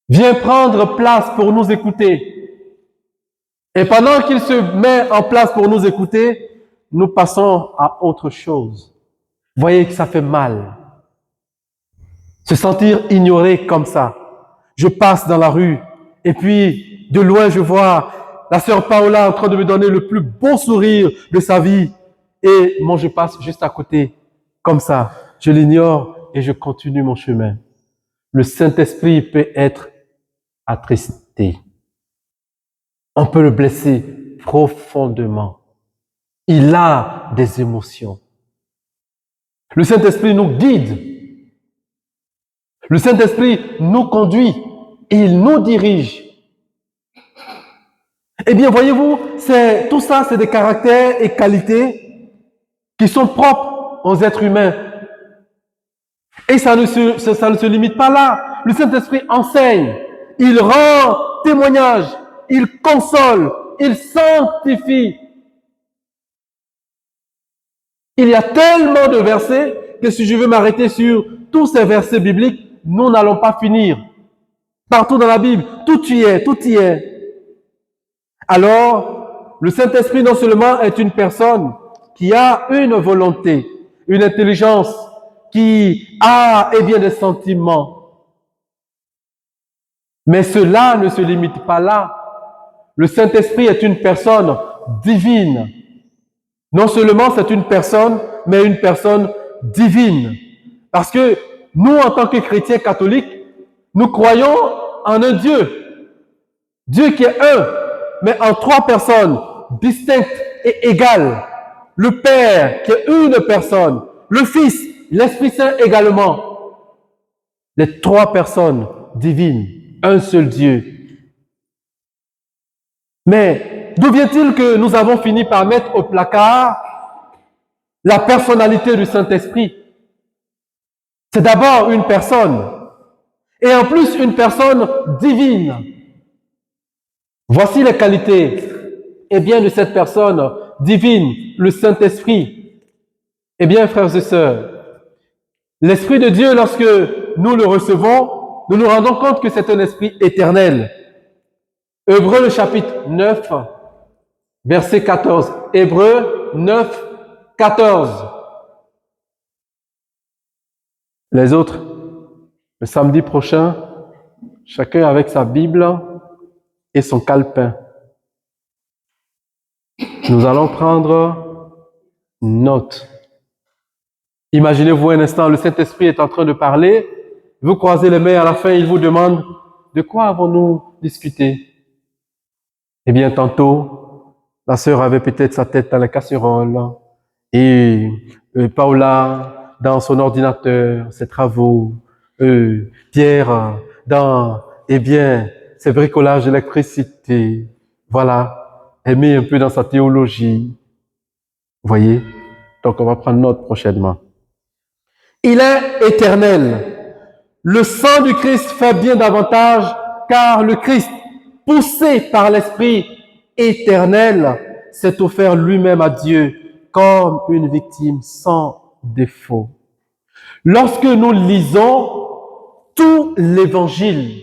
vient prendre place pour nous écouter. Et pendant qu'il se met en place pour nous écouter, nous passons à autre chose. Vous voyez que ça fait mal. Se sentir ignoré comme ça. Je passe dans la rue et puis de loin je vois la sœur Paola en train de me donner le plus beau sourire de sa vie et moi je passe juste à côté comme ça. Je l'ignore et je continue mon chemin. Le Saint-Esprit peut être attristé. On peut le blesser profondément. Il a des émotions. Le Saint-Esprit nous guide. Le Saint-Esprit nous conduit et il nous dirige. Eh bien, voyez-vous, tout ça, c'est des caractères et qualités qui sont propres aux êtres humains. Et ça ne se limite pas là. Le Saint-Esprit enseigne, il rend témoignage, il console, il sanctifie. Il y a tellement de versets que si je veux m'arrêter sur tous ces versets bibliques, nous n'allons pas finir. Partout dans la Bible, tout y est, tout y est. Alors, le Saint-Esprit non seulement est une personne qui a une volonté, une intelligence, qui a des sentiments. Mais cela ne se limite pas là. Le Saint-Esprit est une personne divine. Non seulement c'est une personne, mais une personne divine. Parce que nous, en tant que chrétiens catholiques, nous croyons en un Dieu. Dieu qui est un, mais en trois personnes distinctes et égales. Le Père qui est une personne, le Fils, l'Esprit Saint également. Les trois personnes divines, un seul Dieu. Mais d'où vient-il que nous avons fini par mettre au placard la personnalité du Saint-Esprit? C'est d'abord une personne, et en plus une personne divine. Voici les qualités de cette personne divine, le Saint-Esprit. Eh bien, frères et sœurs, l'Esprit de Dieu, lorsque nous le recevons, nous nous rendons compte que c'est un esprit éternel. Hébreux, le chapitre 9, verset 14. Hébreux 9, 14. Les autres, le samedi prochain, chacun avec sa Bible et son calepin. Nous allons prendre note. Imaginez-vous un instant, le Saint-Esprit est en train de parler, vous croisez les mains, à la fin, il vous demande « De quoi avons-nous discuté ?» Eh bien, tantôt, la sœur avait peut-être sa tête dans la casserole et Paula dans son ordinateur, ses travaux, Pierre dans, ses bricolages d'électricité. Voilà, elle met un peu dans sa théologie. Vous voyez? Donc, on va prendre note prochainement. Il est éternel. Le sang du Christ fait bien davantage, car le Christ, poussé par l'Esprit éternel, s'est offert lui-même à Dieu comme une victime sans défaut. Lorsque nous lisons tout l'Évangile,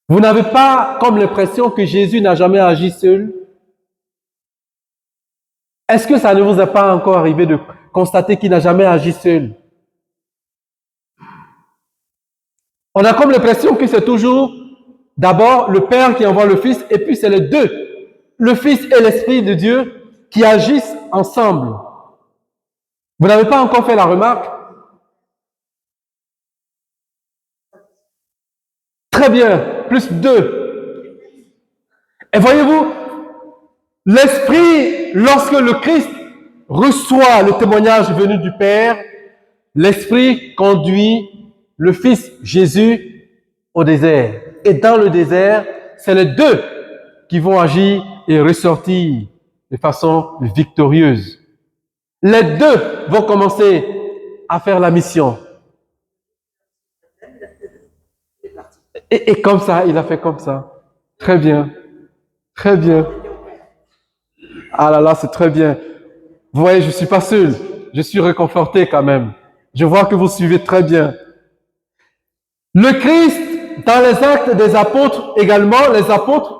vous n'avez pas comme l'impression que Jésus n'a jamais agi seul? Est-ce que ça ne vous est pas encore arrivé de constater qu'il n'a jamais agi seul? On a comme l'impression que c'est toujours d'abord le Père qui envoie le Fils, et puis c'est les deux, le Fils et l'Esprit de Dieu, qui agissent ensemble. Vous n'avez pas encore fait la remarque? Très bien, plus 2. Et voyez-vous, l'Esprit, lorsque le Christ reçoit le témoignage venu du Père, l'Esprit conduit le Fils Jésus au désert. Et dans le désert, c'est les deux qui vont agir et ressortir de façon victorieuse. Les deux vont commencer à faire la mission. Et comme ça, il a fait comme ça. Très bien. Très bien. Ah là là, c'est très bien. Vous voyez, je ne suis pas seul. Je suis réconforté quand même. Je vois que vous suivez très bien. Le Christ, dans les actes des apôtres également, les apôtres,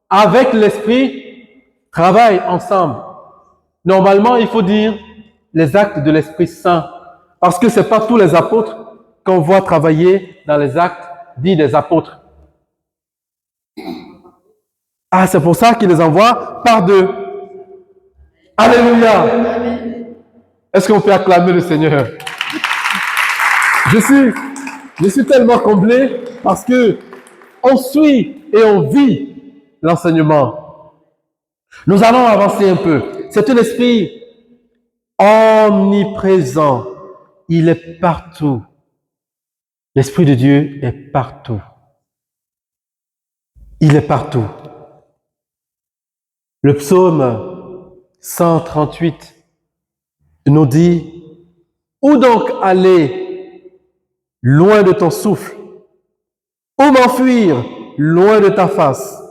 avec l'Esprit, travaillent ensemble. Normalement, il faut dire les actes de l'Esprit Saint. Parce que ce n'est pas tous les apôtres qu'on voit travailler dans les actes dits des apôtres. Ah, c'est pour ça qu'il les envoie par deux. Alléluia. Est-ce qu'on peut acclamer le Seigneur? Je suis tellement comblé parce que on suit et on vit l'enseignement. Nous allons avancer un peu. C'est un esprit omniprésent. Il est partout. L'Esprit de Dieu est partout. Il est partout. Le psaume 138, nous dit, où donc aller loin de ton souffle? Où m'enfuir loin de ta face?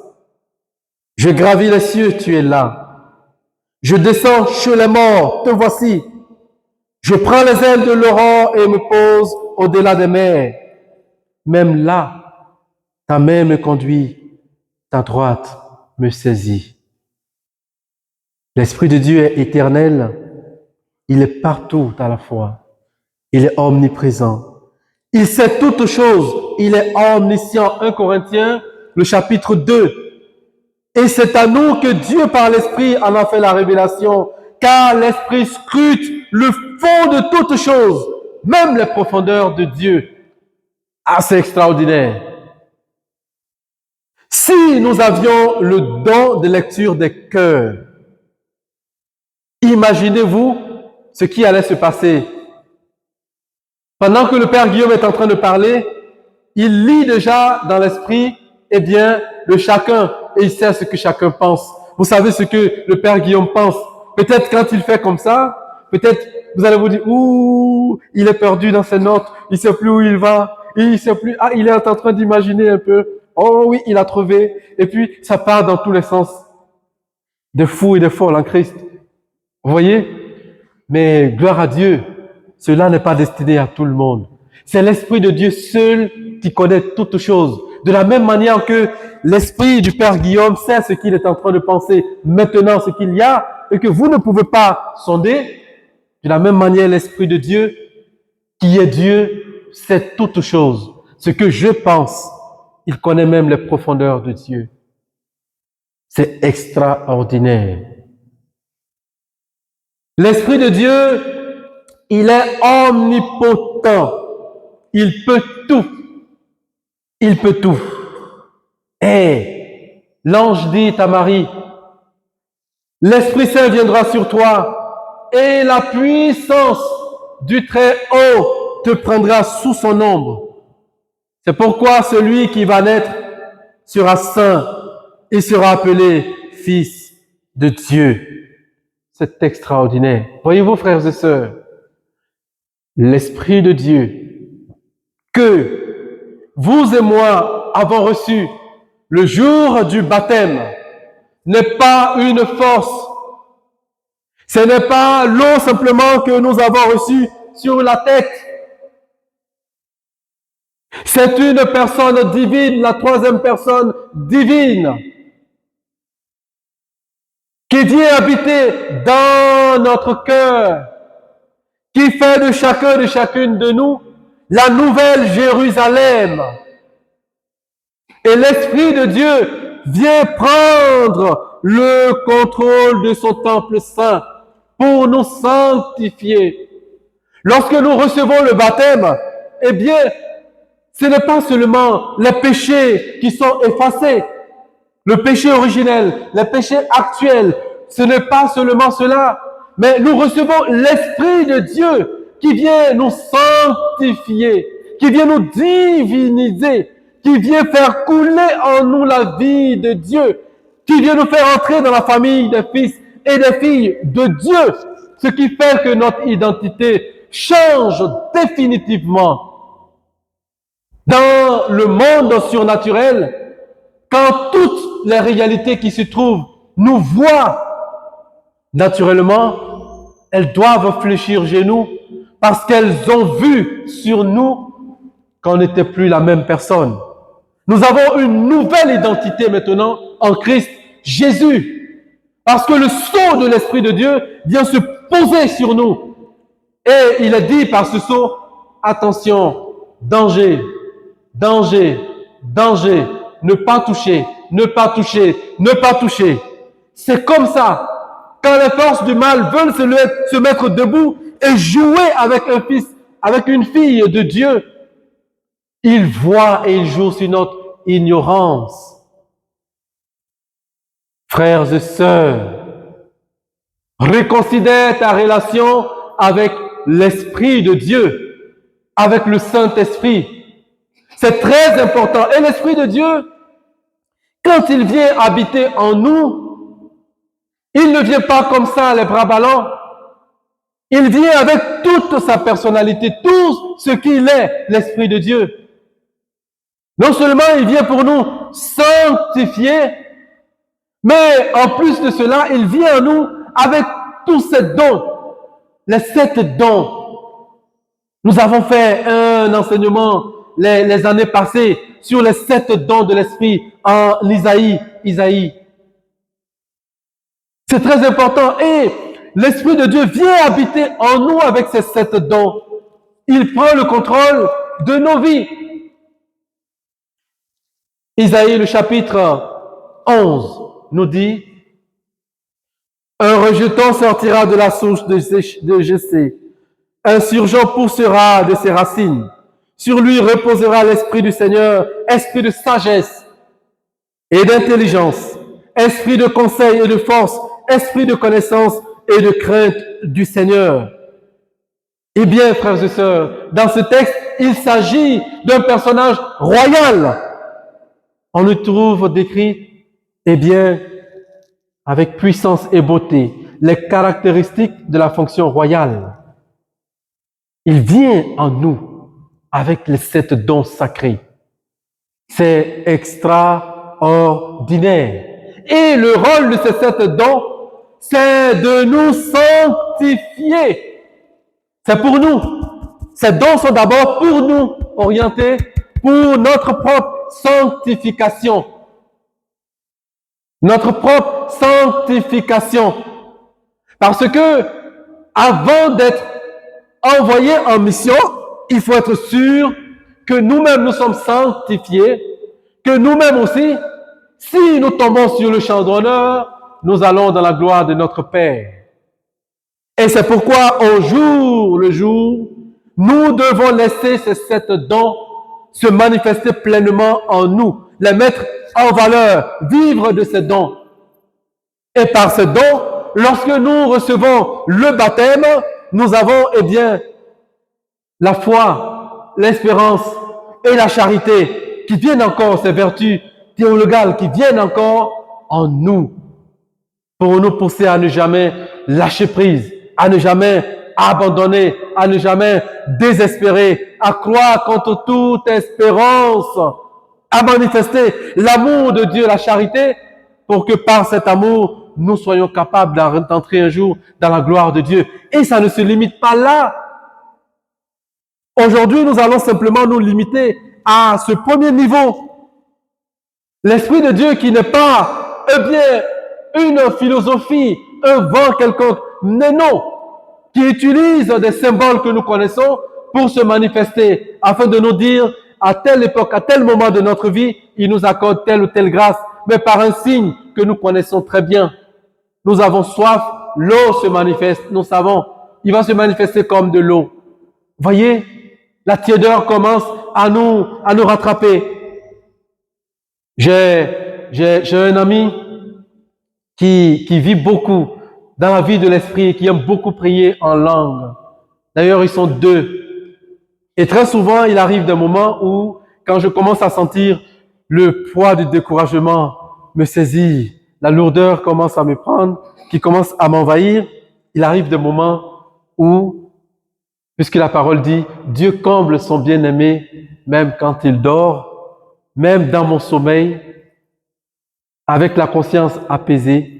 Je gravis les cieux, tu es là. Je descends chez les morts, te voici. Je prends les ailes de l'aurore et me pose au-delà des mers. Même là, ta main me conduit, ta droite me saisit. L'Esprit de Dieu est éternel. Il est partout à la fois. Il est omniprésent. Il sait toutes choses. Il est omniscient. 1 Corinthiens, le chapitre 2. Et c'est à nous que Dieu, par l'Esprit, en a fait la révélation. Car l'Esprit scrute le fond de toutes choses, même les profondeurs de Dieu. Ah, c'est extraordinaire. Si nous avions le don de lecture des cœurs, imaginez-vous ce qui allait se passer. Pendant que le Père Guillaume est en train de parler, il lit déjà dans l'esprit, eh bien, de chacun, et il sait ce que chacun pense. Vous savez ce que le Père Guillaume pense. Peut-être quand il fait comme ça, peut-être vous allez vous dire, ouh, il est perdu dans ses notes, il sait plus où il va, il sait plus, ah, il est en train d'imaginer un peu. Oh oui, il a trouvé. Et puis, ça part dans tous les sens. De fou et de folle en Christ. Vous voyez? Mais gloire à Dieu, cela n'est pas destiné à tout le monde. C'est l'Esprit de Dieu seul qui connaît toutes choses. De la même manière que l'Esprit du Père Guillaume sait ce qu'il est en train de penser maintenant, ce qu'il y a, et que vous ne pouvez pas sonder, de la même manière, l'Esprit de Dieu, qui est Dieu, sait toutes choses. Ce que je pense, il connaît même les profondeurs de Dieu. C'est extraordinaire. L'Esprit de Dieu, il est omnipotent. Il peut tout. Il peut tout. Et l'ange dit à Marie, l'Esprit Saint viendra sur toi et la puissance du Très-Haut te prendra sous son ombre. C'est pourquoi celui qui va naître sera saint et sera appelé Fils de Dieu. C'est extraordinaire. Voyez-vous, frères et sœurs, l'Esprit de Dieu que vous et moi avons reçu le jour du baptême n'est pas une force. Ce n'est pas l'eau simplement que nous avons reçue sur la tête. C'est une personne divine, la troisième personne divine, qui vient habiter dans notre cœur, qui fait de chacun et de chacune de nous la nouvelle Jérusalem. Et l'Esprit de Dieu vient prendre le contrôle de son temple saint pour nous sanctifier. Lorsque nous recevons le baptême, eh bien, ce n'est pas seulement les péchés qui sont effacés, le péché originel, les péchés actuels, ce n'est pas seulement cela, mais nous recevons l'Esprit de Dieu qui vient nous sanctifier, qui vient nous diviniser, qui vient faire couler en nous la vie de Dieu, qui vient nous faire entrer dans la famille des fils et des filles de Dieu, ce qui fait que notre identité change définitivement. Dans le monde surnaturel, quand toutes les réalités qui se trouvent nous voient, naturellement, elles doivent fléchir chez nous parce qu'elles ont vu sur nous qu'on n'était plus la même personne. Nous avons une nouvelle identité maintenant en Christ Jésus. Parce que le sceau de l'Esprit de Dieu vient se poser sur nous. Et il est dit par ce sceau, attention, danger, danger, danger, ne pas toucher, ne pas toucher, ne pas toucher. C'est comme ça. Quand les forces du mal veulent se mettre debout et jouer avec un fils, avec une fille de Dieu, ils voient et ils jouent sur notre ignorance. Frères et sœurs, reconsidère ta relation avec l'Esprit de Dieu, avec le Saint-Esprit. C'est très important. Et l'Esprit de Dieu, quand il vient habiter en nous, il ne vient pas comme ça, les bras ballants. Il vient avec toute sa personnalité, tout ce qu'il est, l'Esprit de Dieu. Non seulement il vient pour nous sanctifier, mais en plus de cela, il vient à nous avec tous ces dons, les 7 dons. Nous avons fait un enseignement les années passées sur les 7 dons de l'Esprit en Isaïe. C'est très important et l'Esprit de Dieu vient habiter en nous avec ces 7 dons. Il prend le contrôle de nos vies. Isaïe, le chapitre 11, nous dit « Un rejeton sortira de la source de Jessé. Un surgeon poussera de ses racines. Sur lui reposera l'Esprit du Seigneur, esprit de sagesse et d'intelligence, esprit de conseil et de force, esprit de connaissance et de crainte du Seigneur. » Eh bien, frères et sœurs, dans ce texte, il s'agit d'un personnage royal. On le trouve décrit, eh bien, avec puissance et beauté, les caractéristiques de la fonction royale. Il vient en nous avec les 7 dons sacrés. C'est extraordinaire. Et le rôle de ces 7 dons, c'est de nous sanctifier. C'est pour nous. Ces dons sont d'abord pour nous, orientés pour notre propre sanctification. Notre propre sanctification. Parce que, avant d'être envoyé en mission, il faut être sûr que nous-mêmes nous sommes sanctifiés, que nous-mêmes aussi, si nous tombons sur le champ d'honneur, nous allons dans la gloire de notre Père. Et c'est pourquoi, au jour le jour, nous devons laisser ces 7 dons se manifester pleinement en nous, les mettre en valeur, vivre de ces dons. Et par ces dons, lorsque nous recevons le baptême, nous avons, eh bien, la foi, l'espérance et la charité qui viennent encore, ces vertus théologales qui viennent encore en nous pour nous pousser à ne jamais lâcher prise, à ne jamais abandonner, à ne jamais désespérer, à croire contre toute espérance, à manifester l'amour de Dieu, la charité, pour que par cet amour, nous soyons capables d'entrer un jour dans la gloire de Dieu. Et ça ne se limite pas là. Aujourd'hui, nous allons simplement nous limiter à ce premier niveau. L'Esprit de Dieu qui n'est pas, eh bien, une philosophie, un vent quelconque, mais non, qui utilise des symboles que nous connaissons pour se manifester, afin de nous dire, à telle époque, à tel moment de notre vie, il nous accorde telle ou telle grâce, mais par un signe que nous connaissons très bien. Nous avons soif, l'eau se manifeste, nous savons, il va se manifester comme de l'eau. Voyez, la tiédeur commence à nous rattraper. J'ai un ami qui vit beaucoup dans la vie de l'esprit et qui aime beaucoup prier en langue. D'ailleurs, ils sont 2. Et très souvent, il arrive des moments où, quand je commence à sentir le poids du découragement me saisir, la lourdeur commence à me prendre, qui commence à m'envahir, il arrive des moments où, puisque la parole dit, Dieu comble son bien-aimé, même quand il dort, même dans mon sommeil, avec la conscience apaisée,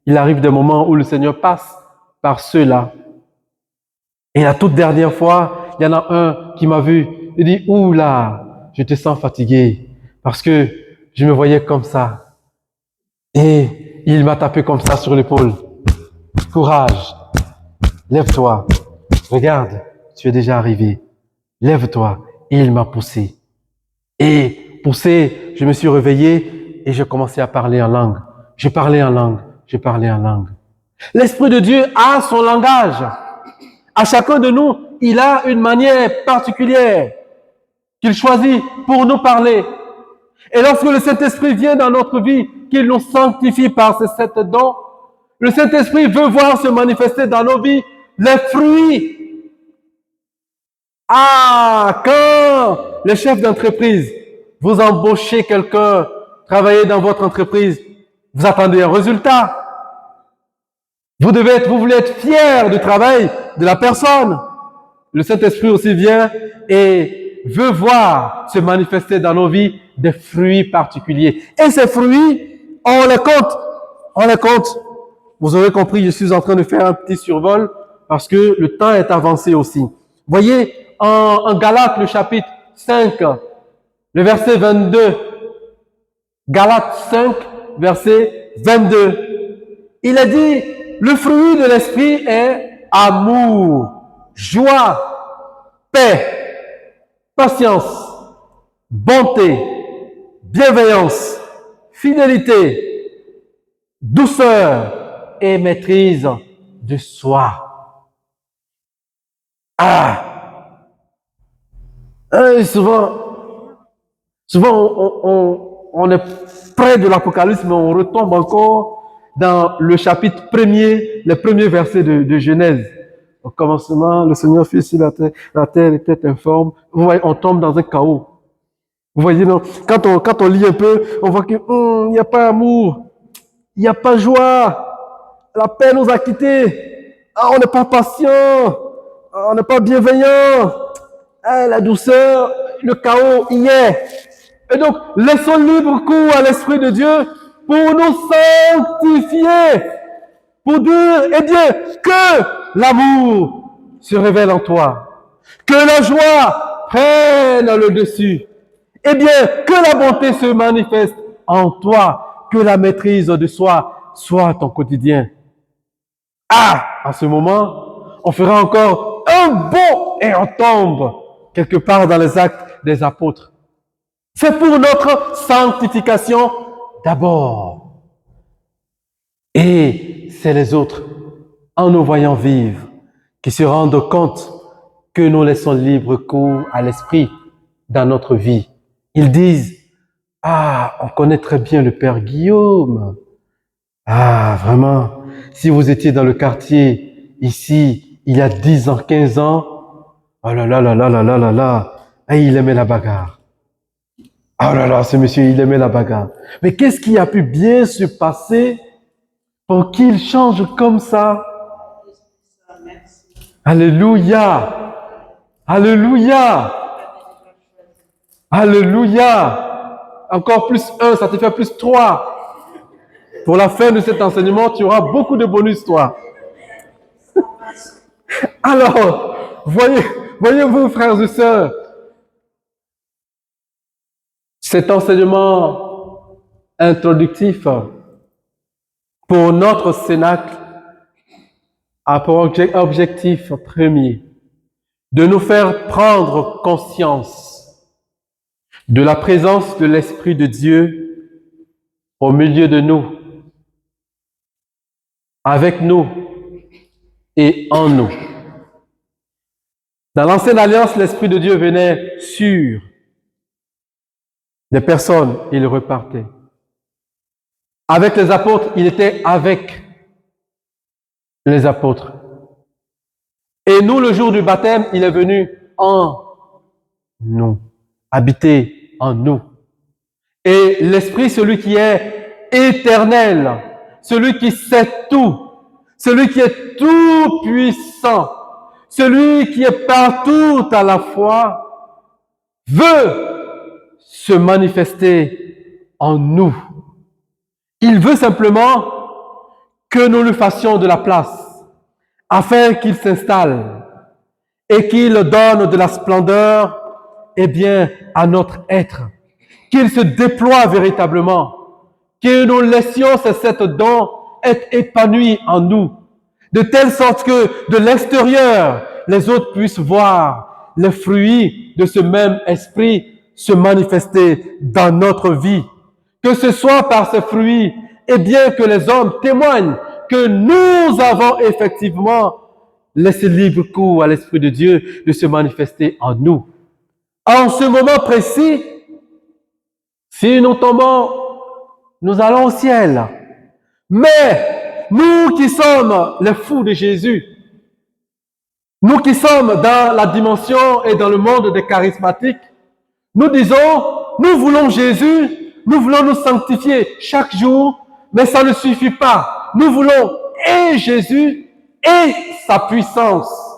il arrive des moments où le Seigneur passe par ceux-là. Et la toute dernière fois, il y en a un qui m'a vu, il dit, ouh là, je te sens fatigué, parce que je me voyais comme ça. Et il m'a tapé comme ça sur l'épaule. Courage, lève-toi, regarde, tu es déjà arrivé, lève-toi. Et il m'a poussé. Et poussé, je me suis réveillé et j'ai commencé à parler en langue. Je parlais en langue. L'Esprit de Dieu a son langage. À chacun de nous, il a une manière particulière qu'il choisit pour nous parler. Et lorsque le Saint-Esprit vient dans notre vie, qu'il nous sanctifie par ces 7 dons, le Saint-Esprit veut voir se manifester dans nos vies les fruits. Ah, quand les chefs d'entreprise, vous embauchez quelqu'un, travaillez dans votre entreprise, vous attendez un résultat. Vous voulez être fier du travail, de la personne. Le Saint-Esprit aussi vient et veut voir se manifester dans nos vies des fruits particuliers. Et ces fruits, on les compte. On les compte. Vous aurez compris, je suis en train de faire un petit survol parce que le temps est avancé aussi. Voyez, en Galates, le chapitre 5, le verset 22. Galates 5, verset 22. Il a dit, le fruit de l'esprit est amour, joie, paix, patience, bonté, bienveillance, fidélité, douceur et maîtrise de soi. Souvent on est près de l'Apocalypse, mais on retombe encore dans le chapitre premier, les premiers versets de Genèse. Au commencement, le Seigneur fit sur la terre était informe. Vous voyez, on tombe dans un chaos. Vous voyez, non? Quand on lit un peu, on voit que il n'y a pas amour, il n'y a pas joie, la paix nous a quittés, on n'est pas patient, on n'est pas bienveillant, la douceur, le chaos y est. Et donc, laissons libre cours à l'Esprit de Dieu pour nous sanctifier, pour dire, eh bien, que l'amour se révèle en toi, que la joie prenne le dessus, eh bien, que la bonté se manifeste en toi, que la maîtrise de soi soit ton quotidien. En ce moment, on fera encore un bond et on tombe quelque part dans les actes des apôtres. C'est pour notre sanctification d'abord. Et c'est les autres, en nous voyant vivre, qui se rendent compte que nous laissons libre cours à l'esprit dans notre vie. Ils disent, on connaît très bien le Père Guillaume. Vraiment, si vous étiez dans le quartier, ici, il y a 10 ans, 15 ans, oh là là là là là là là là, il aimait la bagarre. Oh là là, ce monsieur, il aimait la bagarre. Mais qu'est-ce qui a pu bien se passer pour qu'il change comme ça? Alléluia! Alléluia! Alléluia! Encore plus 1, ça te fait plus 3. Pour la fin de cet enseignement, tu auras beaucoup de bonus, toi. Alors, voyez-vous, frères et sœurs, cet enseignement introductif pour notre cénacle a pour objectif premier de nous faire prendre conscience de la présence de l'Esprit de Dieu au milieu de nous, avec nous et en nous. Dans l'Ancienne Alliance, l'Esprit de Dieu venait sur des personnes, il repartait. Avec les apôtres, il était avec les apôtres. Et nous, le jour du baptême, il est venu en nous, habiter en nous. Et l'Esprit, celui qui est éternel, celui qui sait tout, celui qui est tout puissant, celui qui est partout à la fois, veut se manifester en nous. Il veut simplement que nous lui fassions de la place afin qu'il s'installe et qu'il donne de la splendeur, à notre être, qu'il se déploie véritablement, que nous laissions cet don être épanoui en nous, de telle sorte que de l'extérieur, les autres puissent voir les fruits de ce même esprit se manifester dans notre vie. Que ce soit par ces fruits, que les hommes témoignent que nous avons effectivement laissé libre cours à l'Esprit de Dieu de se manifester en nous. En ce moment précis, si nous tombons, nous allons au ciel. Mais nous qui sommes les fous de Jésus, nous qui sommes dans la dimension et dans le monde des charismatiques, nous disons, nous voulons Jésus, nous voulons nous sanctifier chaque jour, mais ça ne suffit pas. Nous voulons et Jésus et sa puissance.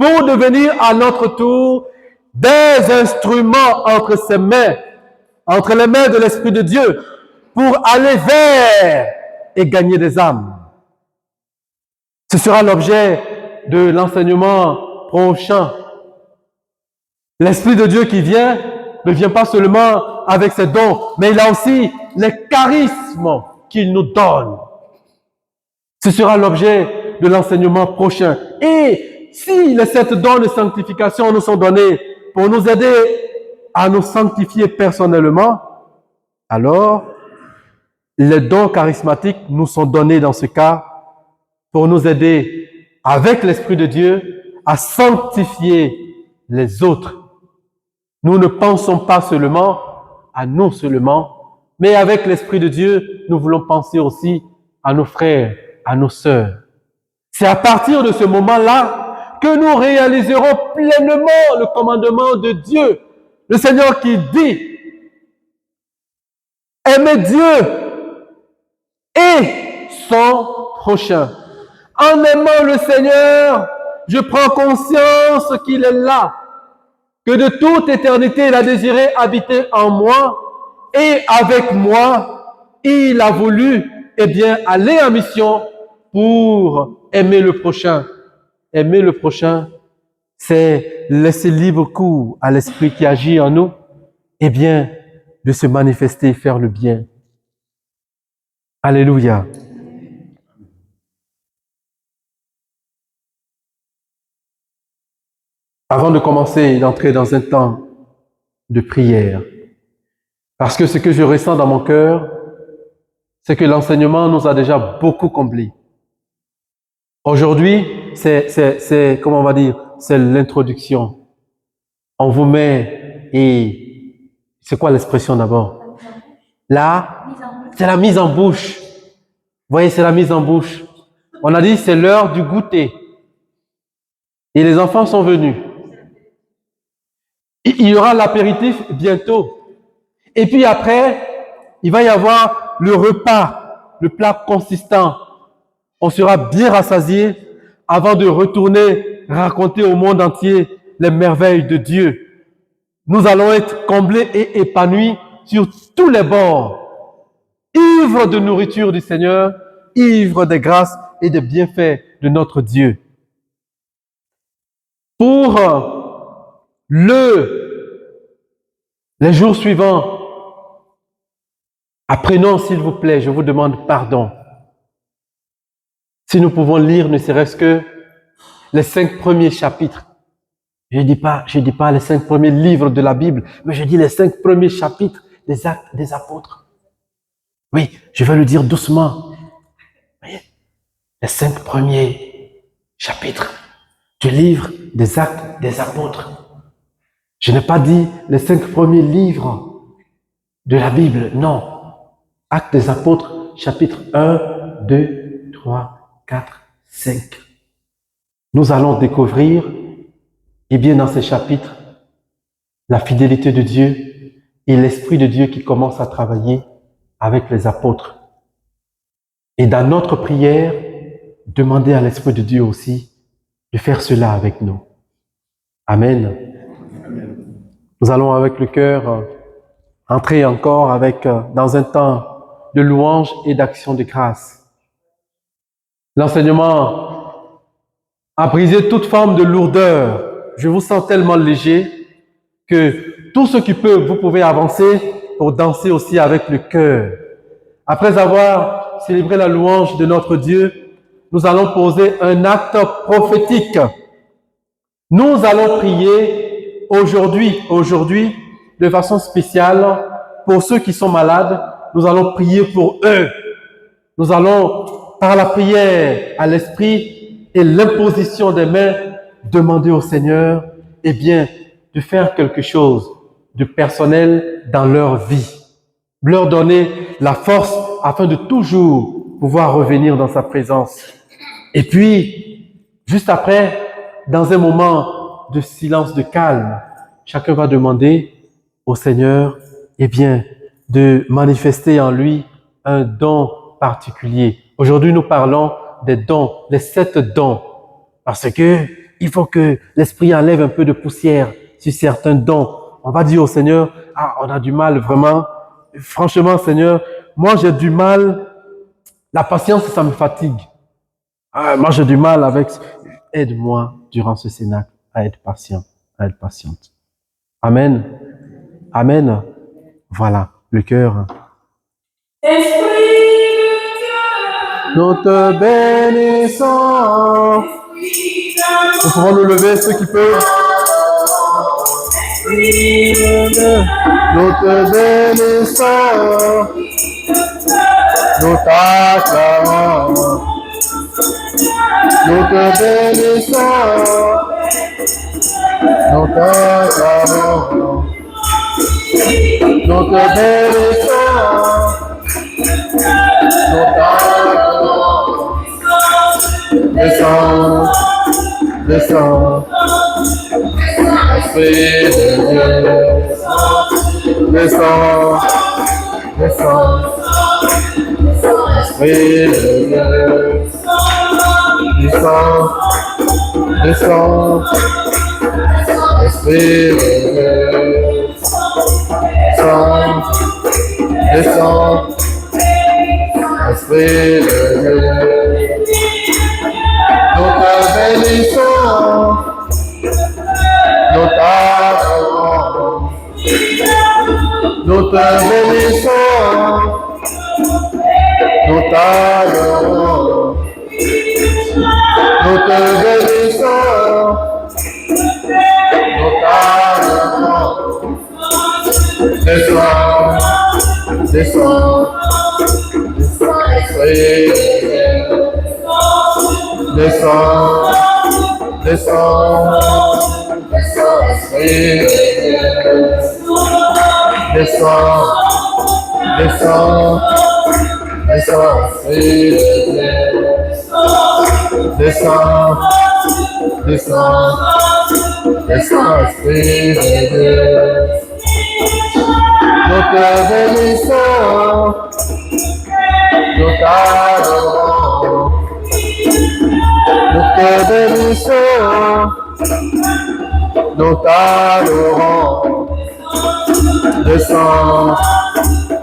pour devenir à notre tour des instruments entre ses mains, entre les mains de l'Esprit de Dieu, pour aller vers et gagner des âmes. Ce sera l'objet de l'enseignement prochain. L'Esprit de Dieu qui vient ne vient pas seulement avec ses dons, mais il a aussi les charismes qu'il nous donne. Ce sera l'objet de l'enseignement prochain. Et si les 7 dons de sanctification nous sont donnés pour nous aider à nous sanctifier personnellement, alors les dons charismatiques nous sont donnés dans ce cas pour nous aider avec l'Esprit de Dieu à sanctifier les autres. Nous ne pensons pas seulement à nous seulement, mais avec l'Esprit de Dieu, nous voulons penser aussi à nos frères, à nos sœurs. C'est à partir de ce moment-là que nous réaliserons pleinement le commandement de Dieu. Le Seigneur qui dit, aimez Dieu et son prochain. En aimant le Seigneur, je prends conscience qu'il est là, que de toute éternité, il a désiré habiter en moi et avec moi, il a voulu, aller en mission pour aimer le prochain. Aimer le prochain, c'est laisser libre cours à l'Esprit qui agit en nous, de se manifester, faire le bien. Alléluia. Avant de commencer d'entrer dans un temps de prière, parce que ce que je ressens dans mon cœur, c'est que l'enseignement nous a déjà beaucoup comblé. Aujourd'hui, c'est l'introduction. On vous met et c'est quoi l'expression d'abord? Là, c'est la mise en bouche. Vous voyez, c'est la mise en bouche. On a dit c'est l'heure du goûter. Et les enfants sont venus. Il y aura l'apéritif bientôt. Et puis après, il va y avoir le repas, le plat consistant. On sera bien rassasié avant de retourner raconter au monde entier les merveilles de Dieu. Nous allons être comblés et épanouis sur tous les bords, ivres de nourriture du Seigneur, ivres des grâces et des bienfaits de notre Dieu. Pour les jours suivants, apprenons s'il vous plaît, je vous demande pardon. Si nous pouvons lire ne serait-ce que les 5 premiers chapitres. Je dis pas les 5 premiers livres de la Bible, mais je dis les 5 premiers chapitres des Actes des Apôtres. Oui, je vais le dire doucement. Voyez, les 5 premiers chapitres du livre des Actes des Apôtres. Je n'ai pas dit les 5 premiers livres de la Bible, non. Actes des Apôtres, chapitre 1, 2, 3, 4, 5. Nous allons découvrir, dans ces chapitres, la fidélité de Dieu et l'Esprit de Dieu qui commence à travailler avec les apôtres. Et dans notre prière, demander à l'Esprit de Dieu aussi de faire cela avec nous. Amen. Nous allons avec le cœur entrer encore dans un temps de louange et d'action de grâce. L'enseignement a brisé toute forme de lourdeur. Je vous sens tellement léger que tout ce qui peut, vous pouvez avancer pour danser aussi avec le cœur. Après avoir célébré la louange de notre Dieu, nous allons poser un acte prophétique. Nous allons prier aujourd'hui, de façon spéciale, pour ceux qui sont malades. Nous allons prier pour eux. Nous allons, par la prière à l'Esprit et l'imposition des mains, demander au Seigneur, de faire quelque chose de personnel dans leur vie. Leur donner la force afin de toujours pouvoir revenir dans sa présence. Et puis, juste après, dans un moment de silence, de calme, chacun va demander au Seigneur, de manifester en lui un don particulier. Aujourd'hui, nous parlons des dons, les 7 dons. Parce que, il faut que l'Esprit enlève un peu de poussière sur certains dons. On va dire au Seigneur, ah, on a du mal vraiment. Franchement, Seigneur, moi j'ai du mal. La patience, ça me fatigue. Ah, moi j'ai du mal avec. Aide-moi durant ce cénacle à être patient, à être patiente. Amen. Amen. Voilà, le cœur. Nous te bénissons. Nous pouvons nous lever, ceux qui peuvent. Nous te bénissons. Nous t'acclamons. Nous te bénissons. Nous t'acclamons. Nous te bénissons. Nous t'acclamons. Descends, descends. Esprit de Dieu. Descends, descends. Esprit de Dieu. Descends, descends. Esprit de Dieu. Descends, descends. Esprit de Dieu. Nous te bénissons. Nous t'adorons. Nous te bénissons. Nous t'adorons. Nous te bénissons. Nous t'adorons. Descends, descends. Descends, descends. Descends, descends. Descends, descends, descends, descends, Esprit de Dieu. Nous te bénissons, nous t'adorons. Nous te bénissons, nous t'adorons. Descends,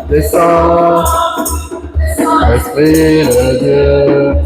descends. Esprit de Dieu.